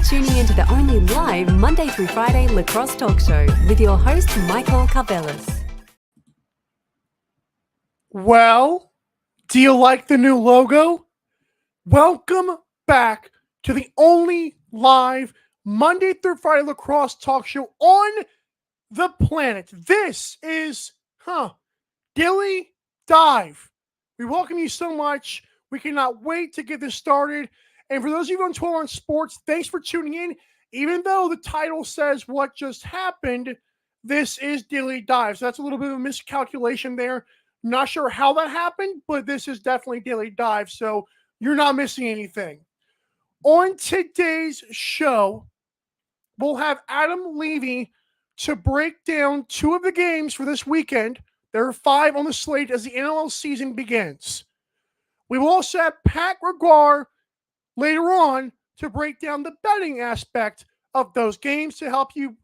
tuning into the only live Monday through Friday lacrosse talk show with your host, Michael Carvelis. Well, do you like the new logo? Welcome back to the only live Monday through Friday lacrosse talk show on the planet. This is, Dilly Dive. We welcome you so much. We cannot wait to get this started. And for those of you on 12 on Sports, thanks for tuning in. Even though the title says what just happened, this is Dilly Dive. So that's a little bit of a miscalculation there. Not sure how that happened, but this is definitely Dilly Dive. So you're not missing anything. On today's show, we'll have Adam Levy to break down two of the games for this weekend. There are 5 on the slate as the NLL season begins. We will also have Pat Gregoire later on to break down the betting aspect of those games to help you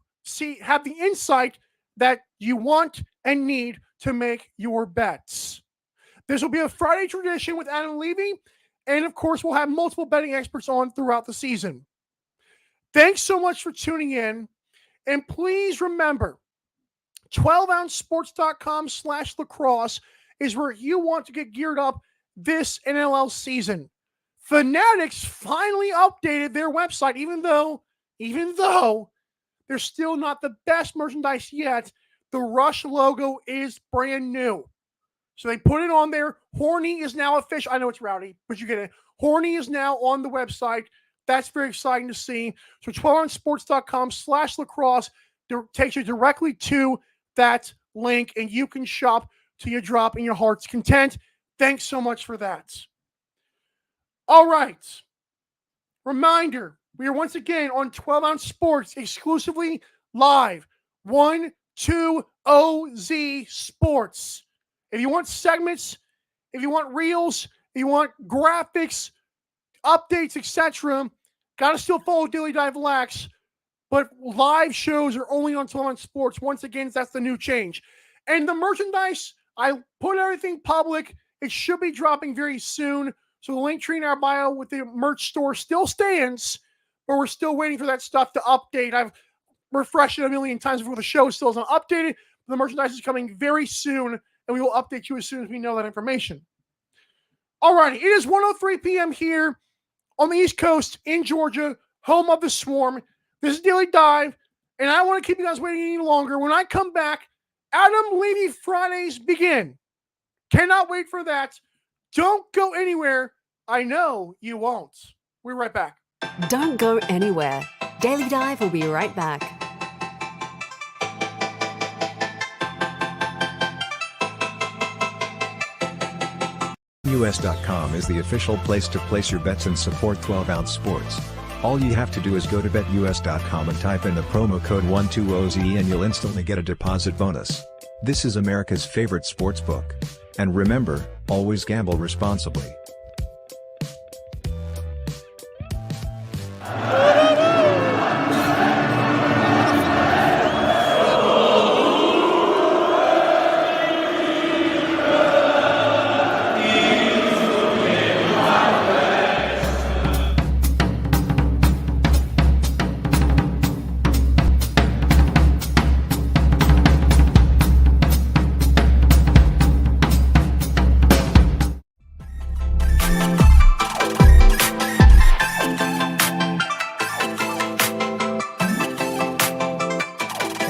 have the insight that you want and need to make your bets. This will be a Friday tradition with Adam Levy, and of course, we'll have multiple betting experts on throughout the season. Thanks so much for tuning in, and please remember, 12ouncesports.com/lacrosse is where you want to get geared up this NLL season. Fanatics finally updated their website, even though they're still not the best merchandise yet. The Rush logo is brand new. So they put it on there. Horny is now official. I know it's rowdy, but you get it. Horny is now on the website. That's very exciting to see. So 12ouncesports.com/lacrosse takes you directly to that link, and you can shop till you drop in your heart's content. Thanks so much for that. All right. Reminder, we are once again on 12 Ounce Sports exclusively live. 1-2-OZ Sports. If you want segments, if you want reels, if you want graphics, updates, etc., gotta still follow Dilly Dive Lax. But live shows are only on 12 Ounce Sports. Once again, that's the new change. And the merchandise, I put everything public. It should be dropping very soon. So the link tree in our bio with the merch store still stands, but we're still waiting for that stuff to update. I've refreshed it a million times before the show still isn't updated. The merchandise is coming very soon, and we will update you as soon as we know that information. All righty, it is 1:03 p.m. here on the East Coast in Georgia, home of the Swarm. This is Daily Dive, and I don't want to keep you guys waiting any longer. When I come back, Adam Levy Fridays begin. Cannot wait for that. Don't go anywhere. I know you won't. We're right back. Don't go anywhere. Daily Dive will be right back. BetUS.com is the official place to place your bets and support 12 Ounce Sports. All you have to do is go to BetUS.com and type in the promo code 12OZ and you'll instantly get a deposit bonus. This is America's favorite sportsbook. And remember, always gamble responsibly.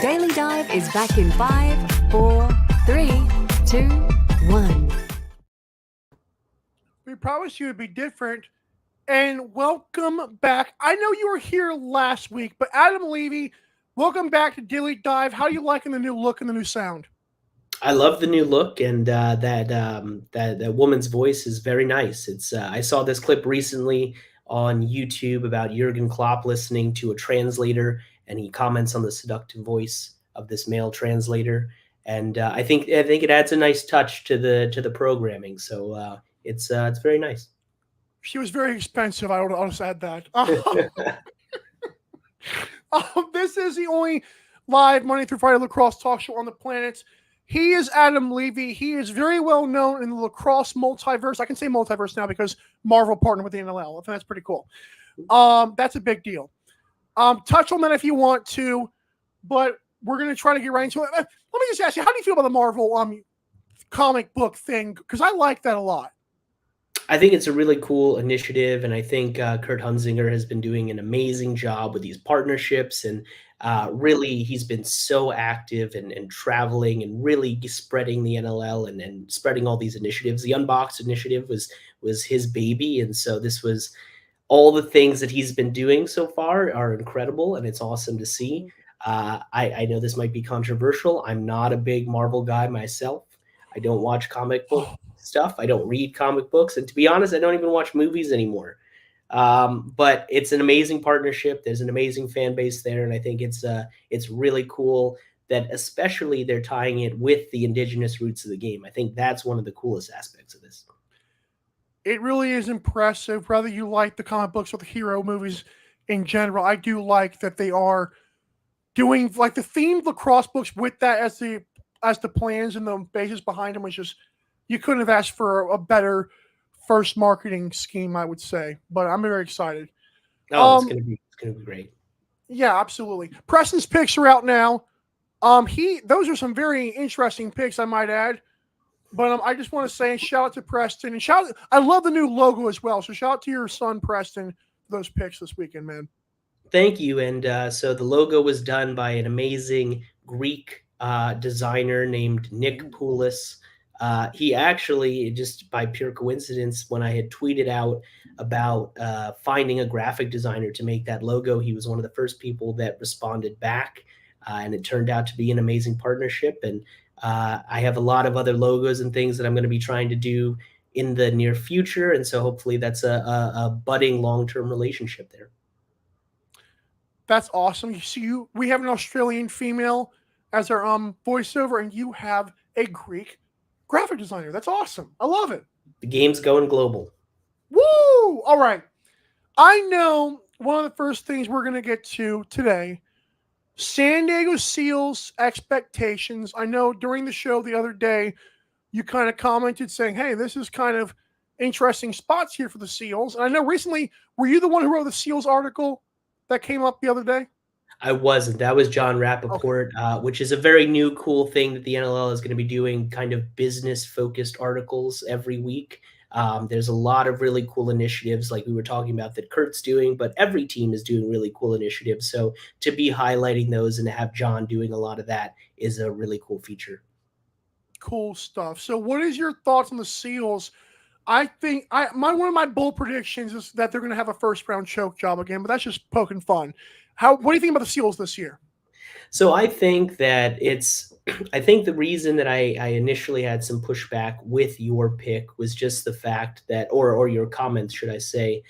Daily Dive is back in 5, 4, 3, 2, 1. We promised you it would be different. And welcome back. I know you were here last week, but Adam Levy, welcome back to Daily Dive. How are you liking the new look and the new sound? I love the new look, and that woman's voice is very nice. It's I saw this clip recently on YouTube about Jurgen Klopp listening to a translator, and he comments on the seductive voice of this male translator, and I think it adds a nice touch to the programming. So it's very nice. She was very expensive. I would also add that. This is the only live Monday through Friday lacrosse talk show on the planet. He is Adam Levy. He is very well known in the lacrosse multiverse. I can say multiverse now because Marvel partnered with the NLL. I think that's pretty cool. That's a big deal. Touch on that if you want to, but we're going to try to get right into it. Let me just ask you, how do you feel about the Marvel comic book thing? Because I like that a lot. I think it's a really cool initiative, and I think Kurt Hunzinger has been doing an amazing job with these partnerships, and really he's been so active and traveling and really spreading the NLL and spreading all these initiatives. The Unboxed initiative was his baby, and so this was all the things that he's been doing so far are incredible, and it's awesome to see. I know this might be controversial. I'm not a big Marvel guy myself. I don't watch comic book stuff. I don't read comic books. And to be honest, I don't even watch movies anymore. But it's an amazing partnership. There's an amazing fan base there. And I think it's really cool that especially they're tying it with the indigenous roots of the game. I think that's one of the coolest aspects of this. It really is impressive. Whether you like the comic books or the hero movies in general, I do like that they are doing like the themed lacrosse books with that as the plans and the basis behind them was just, you couldn't have asked for a better first marketing scheme, I would say. But I'm very excited. Oh, it's gonna be great. Yeah, absolutely. Preston's picks are out now. Those are some very interesting picks, I might add. But I just want to say shout out to Preston and I love the new logo as well. So shout out to your son Preston for those picks this weekend, man. Thank you. And so the logo was done by an amazing Greek designer named Nick Poulos. He actually, just by pure coincidence, when I had tweeted out about finding a graphic designer to make that logo, he was one of the first people that responded back. And it turned out to be an amazing partnership. And I have a lot of other logos and things that I'm going to be trying to do in the near future. And so hopefully that's a budding long-term relationship there. That's awesome. We have an Australian female as our voiceover, and you have a Greek graphic designer. That's awesome. I love it. The game's going global. Woo! All right. I know one of the first things we're going to get to today, San Diego Seals expectations. I know during the show the other day, you kind of commented saying, hey, this is kind of interesting spots here for the Seals. And I know recently, were you the one who wrote the Seals article that came up the other day? I wasn't. That was John Rappaport, which is a very new, cool thing that the NLL is going to be doing, kind of business-focused articles every week. There's a lot of really cool initiatives like we were talking about that Kurt's doing, but every team is doing really cool initiatives. So to be highlighting those and to have John doing a lot of that is a really cool feature. Cool stuff. So what is your thoughts on the Seals? I think one of my bold predictions is that they're going to have a first-round choke job again, but that's just poking fun. What do you think about the Seals this year? So I think that I think the reason that I initially had some pushback with your pick was just the fact that, or your comments, should I say,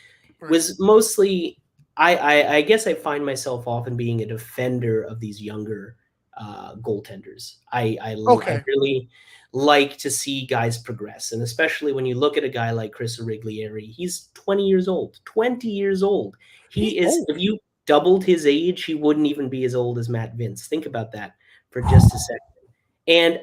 was mostly, I guess I find myself often being a defender of these younger goaltenders. I really like to see guys progress. And especially when you look at a guy like Chris Origlieri, he's 20 years old. He is, if you doubled his age, he wouldn't even be as old as Matt Vince. Think about that for just a second. And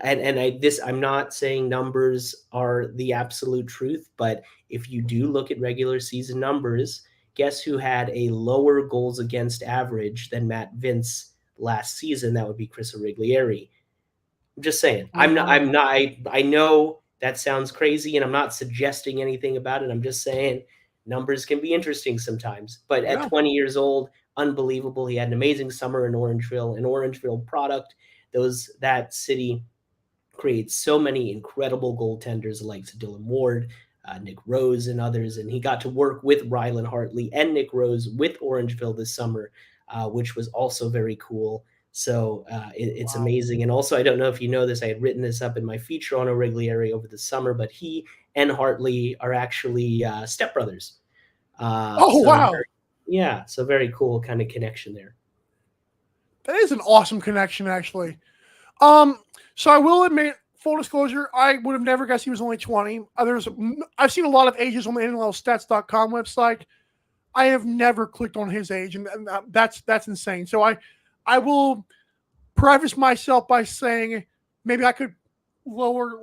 I'm not saying numbers are the absolute truth, but if you do look at regular season numbers, guess who had a lower goals against average than Matt Vince last season? That would be Chris Origlieri. I'm just saying. I know that sounds crazy, and I'm not suggesting anything about it. I'm just saying numbers can be interesting sometimes. But at 20 years old, unbelievable. He had an amazing summer in Orangeville, an Orangeville product. That city creates so many incredible goaltenders like Dylan Ward, Nick Rose, and others. And he got to work with Rylan Hartley and Nick Rose with Orangeville this summer, which was also very cool. So it's amazing. And also, I don't know if you know this, I had written this up in my feature on Origlieri over the summer, but he and Hartley are actually stepbrothers. Wow. Yeah, so very cool kind of connection there. That is an awesome connection, actually. So I will admit, full disclosure, I would have never guessed he was only 20. I've seen a lot of ages on the NLStats.com website. I have never clicked on his age, and that's insane. So I will preface myself by saying maybe I could lower,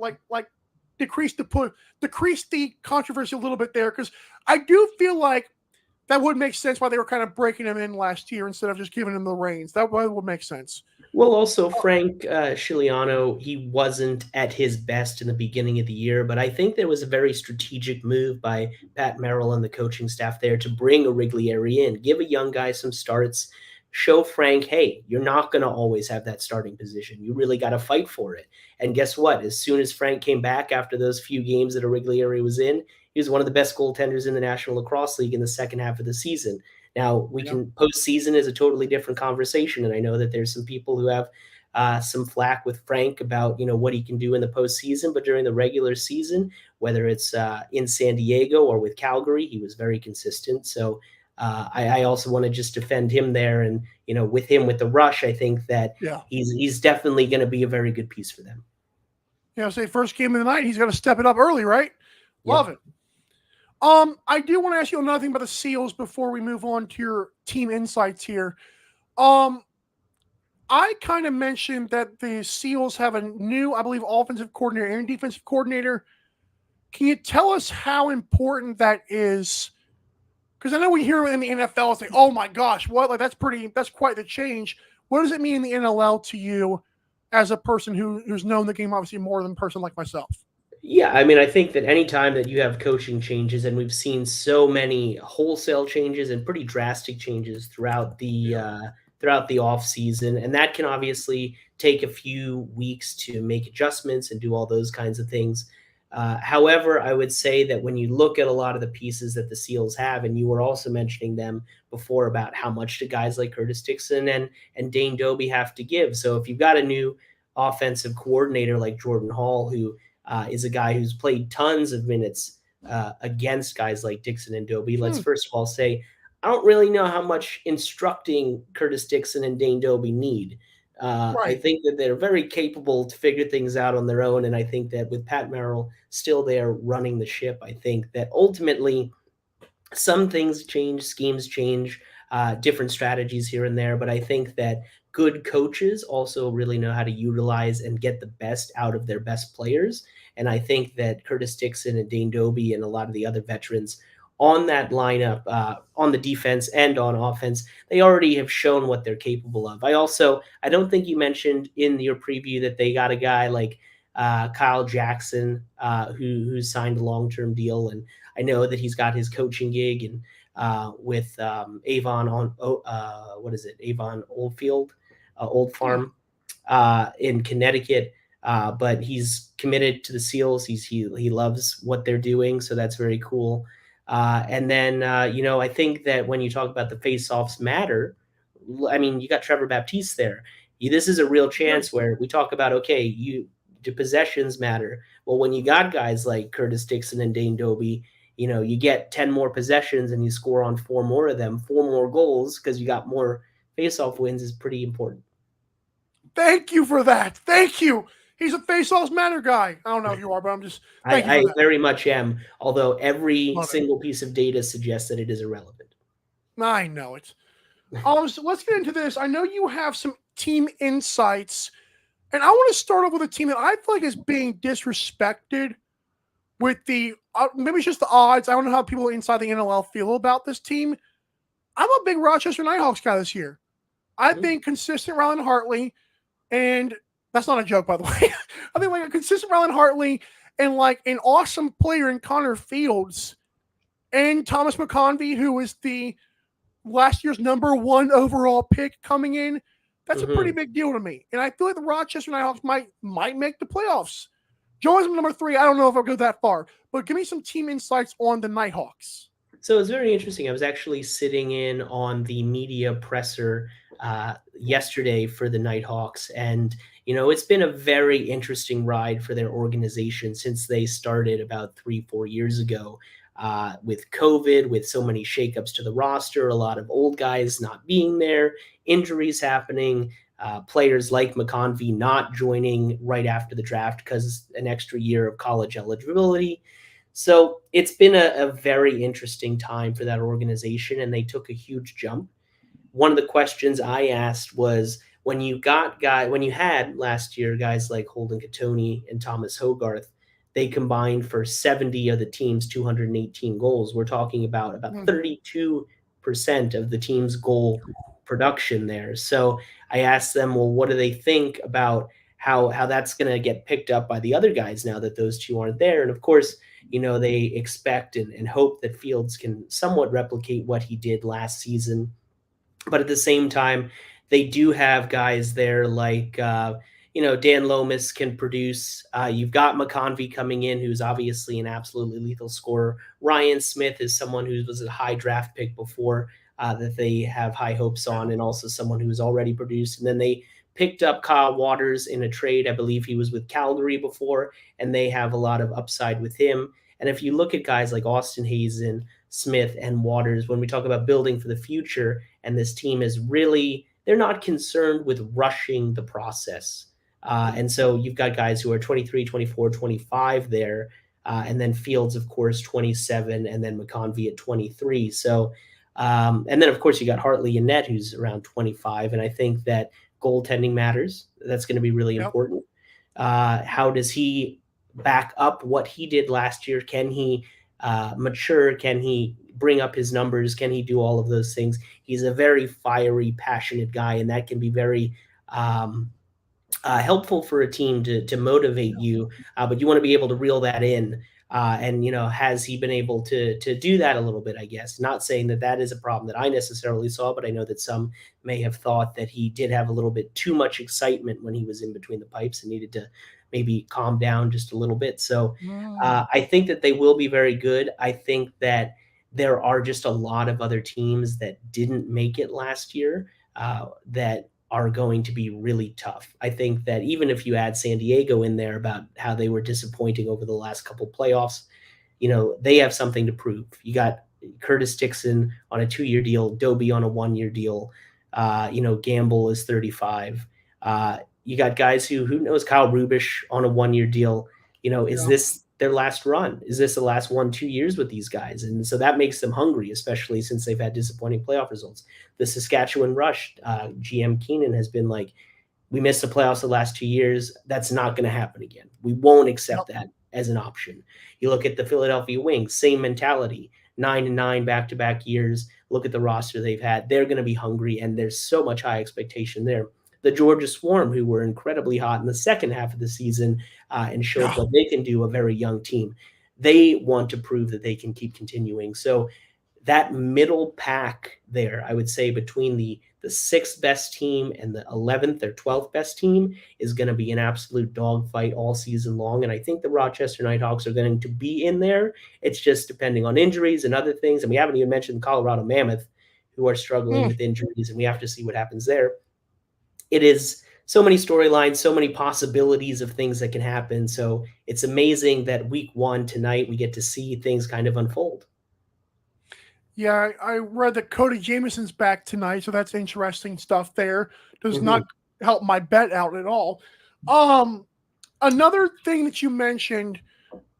decrease the controversy a little bit there, because I do feel like that would make sense why they were kind of breaking him in last year instead of just giving him the reins. That would make sense. Well, also Frank Scigliano, he wasn't at his best in the beginning of the year, but I think there was a very strategic move by Pat Merrill and the coaching staff there to bring Origlieri in, give a young guy some starts, show Frank, hey, you're not going to always have that starting position. You really got to fight for it. And guess what? As soon as Frank came back after those few games that Origlieri was in, he was one of the best goaltenders in the National Lacrosse League in the second half of the season. Now, we can postseason is a totally different conversation, and I know that there's some people who have some flack with Frank about what he can do in the postseason, but during the regular season, whether it's in San Diego or with Calgary, he was very consistent. So I also want to just defend him there, and with him with the Rush, I think that he's definitely going to be a very good piece for them. Say first game of the night, he's got to step it up early, right? Love it. I do want to ask you another thing about the Seals before we move on to your team insights here. I kind of mentioned that the Seals have a new, I believe, offensive coordinator and defensive coordinator. Can you tell us how important that is? Because I know we hear in the NFL say, "Oh my gosh, what? Like that's quite the change." What does it mean in the NLL to you as a person who's known the game obviously more than a person like myself? Yeah, I mean, I think that anytime that you have coaching changes, and we've seen so many wholesale changes and pretty drastic changes throughout the off season, and that can obviously take a few weeks to make adjustments and do all those kinds of things. However, I would say that when you look at a lot of the pieces that the Seals have, and you were also mentioning them before about how much do guys like Curtis Dixon and Dane Dobbie have to give. So if you've got a new offensive coordinator like Jordan Hall, who is a guy who's played tons of minutes against guys like Dixon and Dobbie. Let's first of all say, I don't really know how much instructing Curtis Dixon and Dane Dobbie need. I think that they're very capable to figure things out on their own. And I think that with Pat Merrill still there running the ship, I think that ultimately some things change, schemes change, different strategies here and there. But I think that good coaches also really know how to utilize and get the best out of their best players. And I think that Curtis Dixon and Dane Dobbie and a lot of the other veterans on that lineup, on the defense and on offense, they already have shown what they're capable of. I don't think you mentioned in your preview that they got a guy like Kyle Jackson, who signed a long-term deal. And I know that he's got his coaching gig and with Avon Old Farm in Connecticut. But he's committed to the Seals. He loves what they're doing. So that's very cool. And then, I think that when you talk about the face-offs matter, I mean, you got Trevor Baptiste there. This is a real chance where we talk about, okay, do possessions matter? Well, when you got guys like Curtis Dixon and Dane Dobbie, you get 10 more possessions and you score on 4 more of them, 4 more goals because you got more face-off wins is pretty important. Thank you for that. Thank you. He's a face-offs matter guy. I don't know if you are, but I'm just. I very much am. Although every single piece of data suggests that it is irrelevant. I know it. So let's get into this. I know you have some team insights, and I want to start off with a team that I feel like is being disrespected with the maybe it's just the odds. I don't know how people inside the NLL feel about this team. I'm a big Rochester Nighthawks guy this year. I've been consistent Rylan Hartley, and that's not a joke, by the way. I think like a consistent Rylan Hartley and like an awesome player in Connor Fields and Thomas McConvey, who is the last year's #1 overall pick coming in. That's a pretty big deal to me. And I feel like the Rochester Nighthawks might make the playoffs. Journalism #3, I don't know if I'll go that far, but give me some team insights on the Nighthawks. So it's very interesting. I was actually sitting in on the media presser yesterday for the Nighthawks, and it's been a very interesting ride for their organization since they started about 3-4 years ago. With COVID, with so many shakeups to the roster, a lot of old guys not being there, injuries happening, players like McConvey not joining right after the draft because an extra year of college eligibility. So it's been a very interesting time for that organization, and they took a huge jump. One of the questions I asked was, when you had last year guys like Holden Cattoni and Thomas Hogarth, they combined for 70 of the team's 218 goals. We're talking about 32 40% of the team's goal production there. So I asked them, well, what do they think about how that's going to get picked up by the other guys now that those two aren't there? And of course, they expect and hope that Fields can somewhat replicate what he did last season. But at the same time, they do have guys there like, Dan Lomas can produce. You've got McConvey coming in, who's obviously an absolutely lethal scorer. Ryan Smith is someone who was a high draft pick before that they have high hopes on, and also someone who's already produced. And then they picked up Kyle Waters in a trade. I believe he was with Calgary before, and they have a lot of upside with him. And if you look at guys like Austin Hazen, Smith, and Waters, when we talk about building for the future, and this team is really, they're not concerned with rushing the process. And so you've got guys who are 23, 24, 25 there. And then Fields, of course, 27, and then McConvey at 23. So, and then, of course, you got Hartley Annette, who's around 25. And I think that goaltending matters. That's going to be really important. How does he back up what he did last year? Can he mature? Can he bring up his numbers? Can he do all of those things? He's a very fiery, passionate guy, and that can be very helpful for a team to motivate you. But you want to be able to reel that in. And, has he been able to do that a little bit, I guess? Not saying that is a problem that I necessarily saw, but I know that some may have thought that he did have a little bit too much excitement when he was in between the pipes and needed to maybe calm down just a little bit. So I think that they will be very good. I think that there are just a lot of other teams that didn't make it last year that are going to be really tough. I think that even if you add San Diego in there about how they were disappointing over the last couple playoffs, they have something to prove. You got Curtis Dixon on a 2-year deal, Doby on a 1-year deal. Gamble is 35. You got guys who knows, Kyle Rubish on a 1-year deal. Is this their last run? Is this the last 1-2 years with these guys? And so that makes them hungry, especially since they've had disappointing playoff results. The Saskatchewan Rush, GM Keenan has been like, we missed the playoffs the last 2 years. That's not going to happen again. We won't accept that as an option. You look at the Philadelphia Wings, same mentality, 9-9 back-to-back years. Look at the roster they've had. They're going to be hungry, and there's so much high expectation there. The Georgia Swarm, who were incredibly hot in the second half of the season and showed what they can do, a very young team. They want to prove that they can keep continuing. So that middle pack there, I would say between the 6th best team and the 11th or 12th best team is going to be an absolute dogfight all season long. And I think the Rochester Nighthawks are going to be in there. It's just depending on injuries and other things. And we haven't even mentioned the Colorado Mammoth, who are struggling with injuries, and we have to see what happens there. It is so many storylines, so many possibilities of things that can happen. So it's amazing that week 1 tonight, we get to see things kind of unfold. Yeah, I read that Cody Jameson's back tonight, so that's interesting stuff there. Does not help my bet out at all. Another thing that you mentioned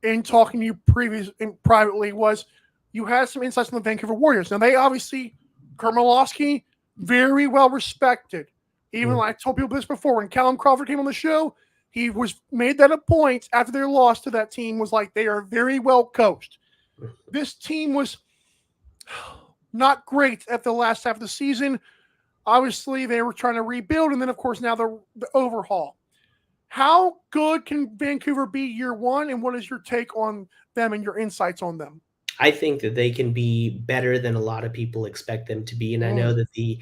in talking to you privately was you had some insights on the Vancouver Warriors. Now, they obviously, Kurt Malosky, very well respected. Even like I told people this before, when Callum Crawford came on the show, he made that a point after their loss to that team, was like, they are very well coached. This team was not great at the last half of the season. Obviously, they were trying to rebuild, and then, of course, now the overhaul. How good can Vancouver be year 1, and what is your take on them and your insights on them? I think that they can be better than a lot of people expect them to be, and I know that the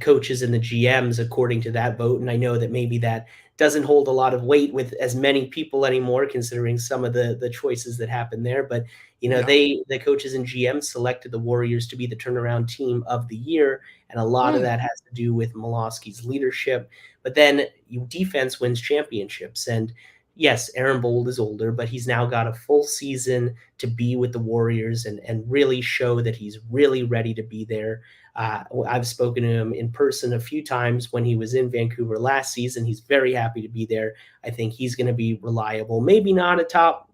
coaches and the GMs, according to that vote, and I know that maybe that doesn't hold a lot of weight with as many people anymore, considering some of the choices that happened there. But, the coaches and GMs selected the Warriors to be the turnaround team of the year, and a lot of that has to do with Malosky's leadership. But then defense wins championships, and yes, Aaron Bold is older, but he's now got a full season to be with the Warriors and really show that he's really ready to be there. I've spoken to him in person a few times when he was in Vancouver last season. He's very happy to be there. I think he's going to be reliable. Maybe not a top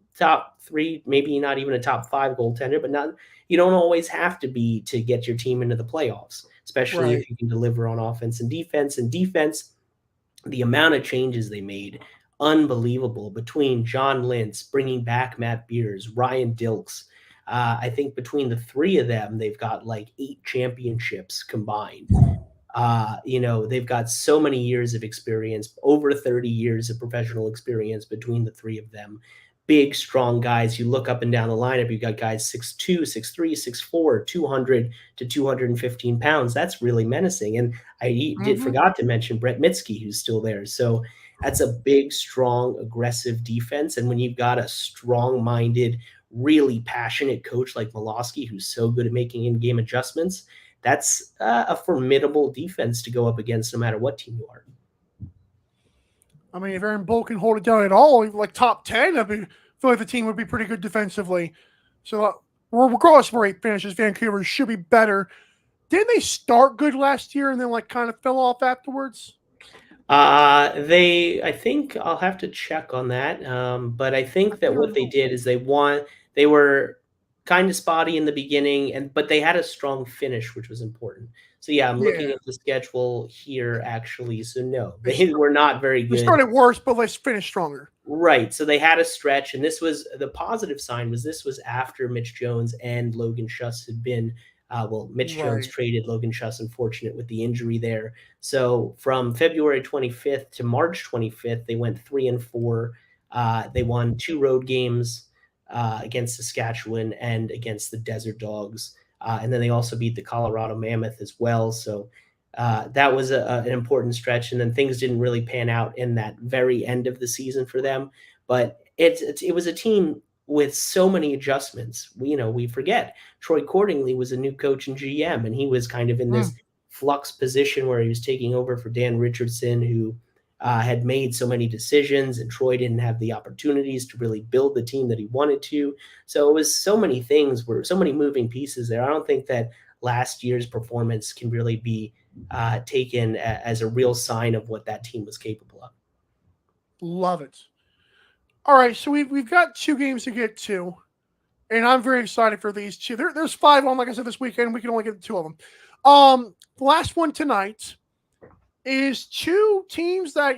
3, maybe not even a top 5 goaltender, but you don't always have to be to get your team into the playoffs, especially if you can deliver on offense and defense. And defense, the amount of changes they made, unbelievable, between John Lintz, bringing back Matt Beers, Ryan Dilks, I think between the three of them, they've got like 8 championships combined. They've got so many years of experience, over 30 years of professional experience between the three of them. Big, strong guys. You look up and down the lineup, you've got guys 6'2", 6'3", 6'4", 200 to 215 pounds. That's really menacing. And I forgot to mention Brett Mitski, who's still there. So that's a big, strong, aggressive defense. And when you've got a strong-minded, really passionate coach like Malosky, who's so good at making in-game adjustments, that's a formidable defense to go up against no matter what team you are. I mean, if Aaron Bull can hold it down at all, like top 10, I feel like the team would be pretty good defensively. So regardless of where he finishes, Vancouver should be better. Didn't they start good last year and then like kind of fell off afterwards? I think I'll have to check on that. But I think that what they did is they were kind of spotty in the beginning, but they had a strong finish, which was important. So yeah, I'm looking at the schedule here actually. So no, they were not very good. They started worse, but let's finish stronger. Right. So they had a stretch, and this was the positive sign was this was after Mitch Jones and Logan Schuss had been Mitch Jones traded Logan Schuss, unfortunate with the injury there. So from February 25th to March 25th, they went 3-4. They won 2 road games against Saskatchewan and against the Desert Dogs. And then they also beat the Colorado Mammoth as well. So that was an important stretch. And then things didn't really pan out in that very end of the season for them. But it was a team with so many adjustments. We forget Troy Cordingley was a new coach and GM, and he was kind of in this flux position where he was taking over for Dan Richardson, who had made so many decisions, and Troy didn't have the opportunities to really build the team that he wanted to. So it was so many things, were so many moving pieces there. I don't think that last year's performance can really be taken as a real sign of what that team was capable of. Love it. All right, so we've got 2 games to get to, and I'm very excited for these 2. There's 5 on, like I said, this weekend. We can only get 2 of them. The last one tonight is 2 teams that,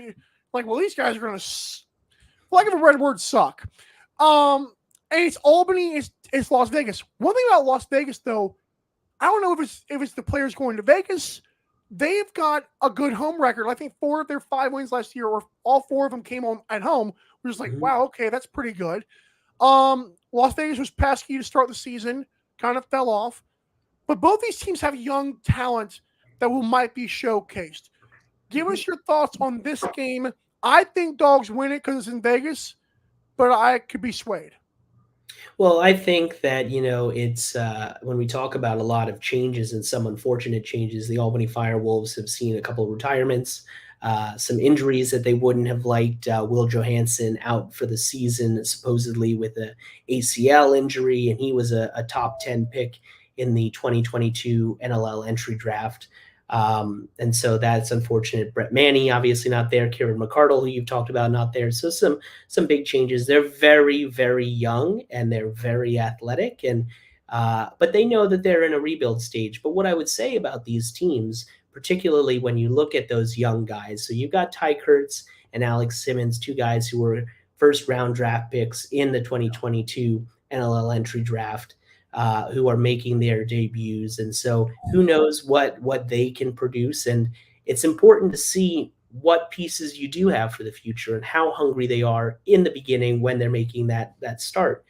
like, well, these guys are going to, for lack of a better word, suck. And it's Albany, it's Las Vegas. One thing about Las Vegas, though, I don't know if it's the players going to Vegas. They've got a good home record. I think 4 of their 5 wins last year, or all 4 of them came on at home. We're just like, wow, okay, that's pretty good. Las Vegas was pesky to start the season, kind of fell off. But both these teams have young talent that might be showcased. Give us your thoughts on this game. I think Dogs win it because it's in Vegas, but I could be swayed. Well, I think that, it's when we talk about a lot of changes and some unfortunate changes, the Albany Firewolves have seen a couple of retirements, some injuries that they wouldn't have liked. Will Johansson out for the season, supposedly with a ACL injury, and he was a top 10 pick in the 2022 NLL entry draft. And so that's unfortunate. Brett Manny, obviously not there. Kieran McCardle, who you've talked about, not there. So some big changes. They're very, very young and they're very athletic, and but they know that they're in a rebuild stage. But what I would say about these teams, particularly when you look at those young guys, so you've got Ty Kurtz and Alex Simmons, 2 guys who were first-round draft picks in the 2022 NLL entry draft. Who are making their debuts. And so who knows what they can produce. And it's important to see what pieces you do have for the future and how hungry they are in the beginning when they're making that start.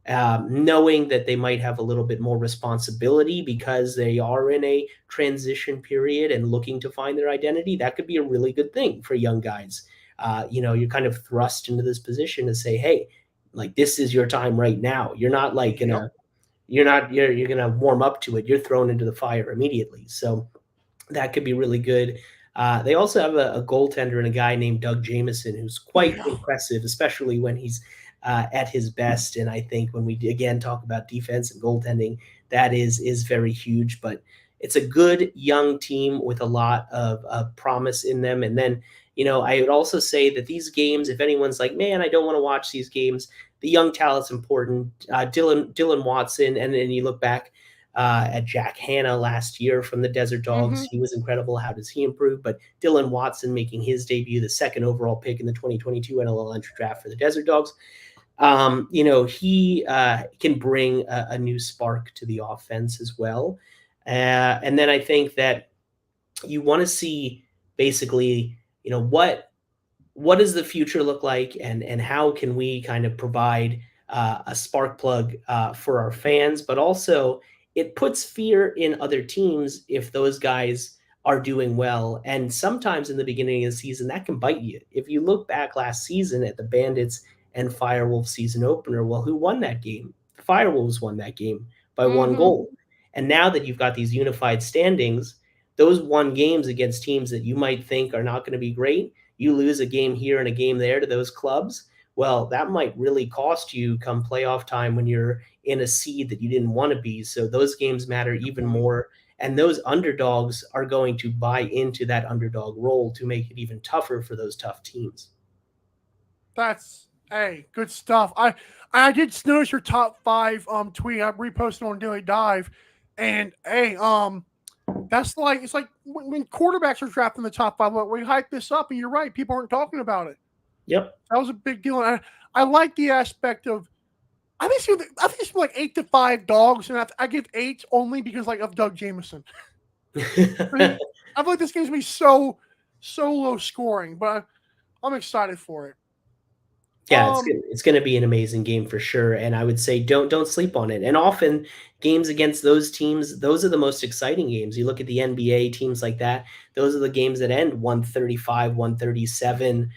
Knowing that they might have a little bit more responsibility because they are in a transition period and looking to find their identity, that could be a really good thing for young guys. You're kind of thrust into this position to say, hey, like, this is your time right now. You're not like you're going to warm up to it. You're thrown into the fire immediately. So that could be really good. They also have a goaltender and a guy named Doug Jamieson, who's quite impressive, especially when he's at his best. And I think when we again talk about defense and goaltending, that is very huge. But it's a good young team with a lot of promise in them. And then, I would also say that these games, if anyone's like, man, I don't want to watch these games, the young talent's important. Dylan Watson, and then you look back at Jack Hanna last year from the Desert Dogs. He was incredible. How does he improve? But Dylan Watson making his debut, the 2nd overall pick in the 2022 NLL entry draft for the Desert Dogs. He can bring a new spark to the offense as well. And then I think that you want to see basically, what does the future look like, and how can we kind of provide a spark plug for our fans, but also it puts fear in other teams if those guys are doing well. And sometimes in the beginning of the season, that can bite you. If you look back last season at the Bandits and Firewolves season opener, well, who won that game? The Firewolves won that game by one Mhm. goal. And now that you've got these unified standings, those won games against teams that you might think are not going to be great, you lose a game here and a game there to those clubs, well, that might really cost you come playoff time when you're in a seed that you didn't want to be. So those games matter even more. And those underdogs are going to buy into that underdog role to make it even tougher for those tough teams. That's good stuff. I did notice your top 5 tweet. I reposted on Daily Dive, and that's like, it's like when quarterbacks are drafted in the top 5. We hype this up, and you're right, people aren't talking about it. Yep. That was a big deal. And I like the aspect of, I think it's like 8-5 dogs, and I give 8 only because of Doug Jameson. I feel like this game's gonna be so low scoring, but I'm excited for it. Yeah, it's going to be an amazing game for sure, and I would say don't sleep on it. And often games against those teams, those are the most exciting games. You look at the NBA teams like that; those are the games that end 135, 137.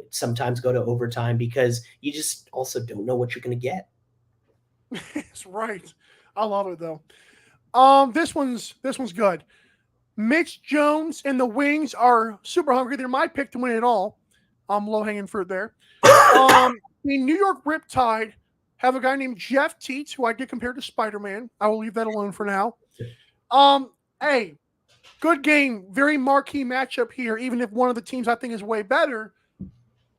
Sometimes go to overtime because you just also don't know what you're going to get. That's right. I love it though. This one's good. Mitch Jones and the Wings are super hungry. They're my pick to win it all. Low hanging fruit there. The New York Riptide have a guy named Jeff Teets, who I did compare to Spider-Man. I will leave that alone for now. Hey, good game. Very marquee matchup here, even if one of the teams I think is way better.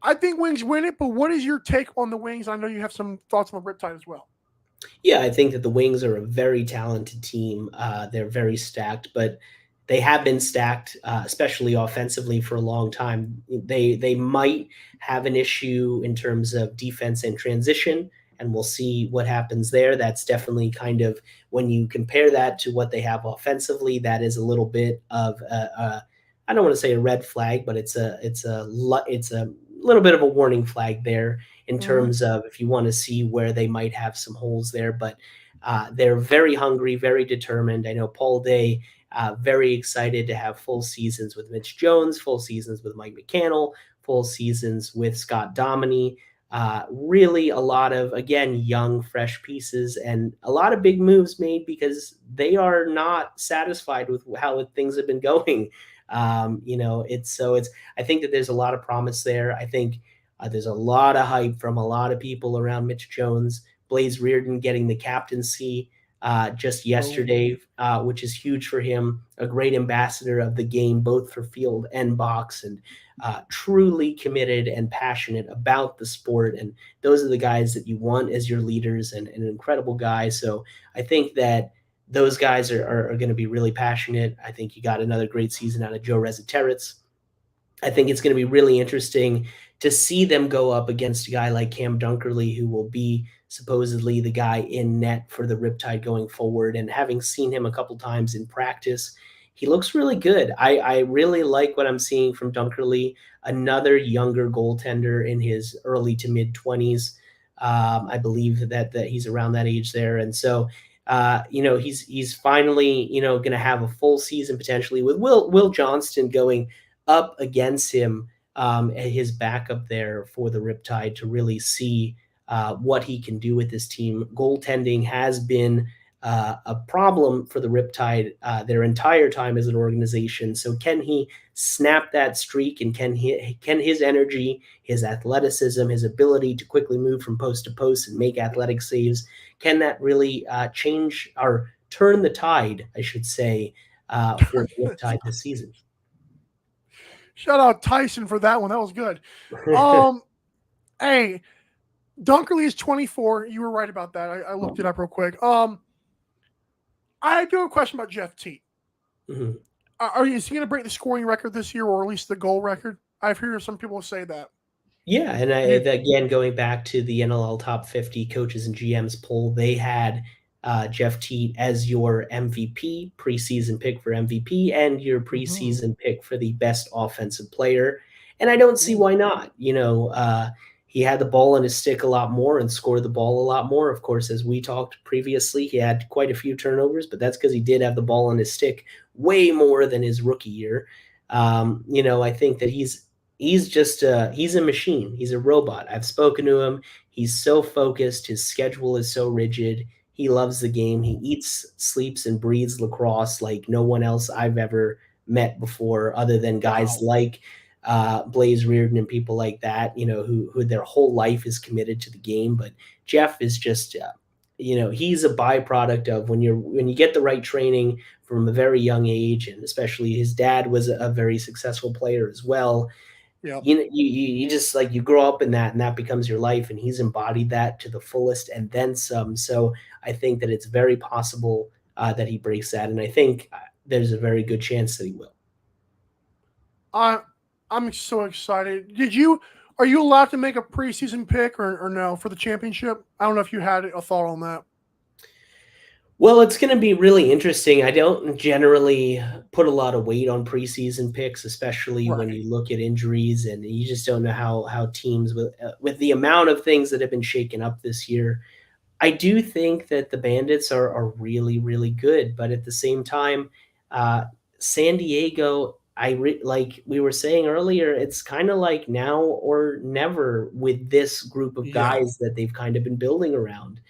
I think Wings win it, but what is your take on the Wings? I know you have some thoughts on the Riptide as well. Yeah, I think that the Wings are a very talented team. They're very stacked, but they have been stacked, especially offensively, for a long time. They might have an issue in terms of defense and transition, and we'll see what happens there. That's definitely kind of, when you compare that to what they have offensively, that is a little bit of I don't want to say a red flag, but it's a little bit of a warning flag there in terms of if you want to see where they might have some holes there. But they're very hungry, very determined. I know Paul Day. Very excited to have full seasons with Mitch Jones, full seasons with Mike McCannell, full seasons with Scott Dominy. Really a lot of, again, young, fresh pieces and a lot of big moves made because they are not satisfied with how things have been going. I think that there's a lot of promise there. I think there's a lot of hype from a lot of people around Mitch Jones, Blaze Reardon getting the captaincy just yesterday, which is huge for him. A great ambassador of the game, both for field and box, and truly committed and passionate about the sport. And those are the guys that you want as your leaders, and an incredible guy. So I think that those guys are going to be really passionate. I think you got another great season out of Joe Resetarits. I think it's going to be really interesting to see them go up against a guy like Cam Dunkerley, who will be supposedly the guy in net for the Riptide going forward. And having seen him a couple times in practice, he looks really good. I really like what I'm seeing from Dunkerley, another younger goaltender in his early to mid 20s. I believe that he's around that age there. And so, he's finally, going to have a full season potentially with Will Johnston going up against him, his backup there for the Riptide, to really see what he can do with this team. Goaltending has been a problem for the Riptide their entire time as an organization. So can he snap that streak, and can his energy, his athleticism, his ability to quickly move from post to post and make athletic saves, can that really change or turn the tide, I should say, for the Riptide this season? Shout out Tyson for that one. That was good. Hey, Dunkerley is 24. You were right about that. I looked it up real quick. I do have a question about Jeff Teat. Mm-hmm. Is he going to break the scoring record this year, or at least the goal record? I've heard some people say that. Yeah, and You- again, going back to the NLL Top 50 coaches and GMs poll, they had Jeff Teat as your MVP, preseason pick for MVP, and your Mhm. preseason pick for the best offensive player. And I don't see Ooh, why not. He had the ball in his stick a lot more and scored the ball a lot more. Of course, as we talked previously, he had quite a few turnovers, but that's because he did have the ball in his stick way more than his rookie year. I think that he's a machine. He's a robot. I've spoken to him. He's so focused. His schedule is so rigid. He loves the game. He eats, sleeps, and breathes lacrosse like no one else I've ever met before, other than guys wow. like Blaze Reardon and people like that, who their whole life is committed to the game. But Jeff is just, he's a byproduct of when you get the right training from a very young age, and especially his dad was a very successful player as well. Yep. You just like you grow up in that, and that becomes your life, and he's embodied that to the fullest and then some. So I think that it's very possible that he breaks that, and I think there's a very good chance that he will. I'm so excited. Are you allowed to make a preseason pick or no for the championship? I don't know if you had a thought on that. Well, it's going to be really interesting. I don't generally put a lot of weight on preseason picks, especially when Right. you look at injuries, and you just don't know how teams with the amount of things that have been shaken up this year. I do think that the Bandits are really, really good, but at the same time, uh, San Diego, like we were saying earlier, it's kind of like now or never with this group of Yeah. guys that they've kind of been building around,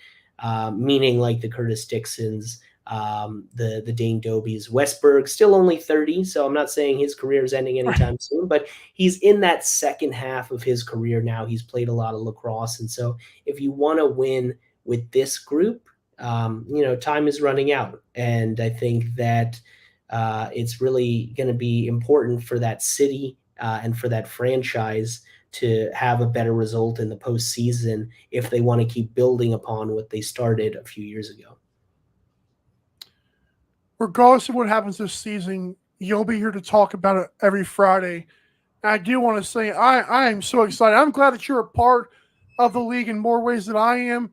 meaning like the Curtis Dixons, the Dane Dobies. Westberg, still only 30, so I'm not saying his career is ending anytime soon, but he's in that second half of his career now. He's played a lot of lacrosse, and so if you want to win with this group, time is running out. And I think that it's really going to be important for that city and for that franchise to have a better result in the postseason if they want to keep building upon what they started a few years ago. Regardless of what happens this season, you'll be here to talk about it every Friday. I do want to say I am so excited. I'm glad that you're a part of the league in more ways than I am.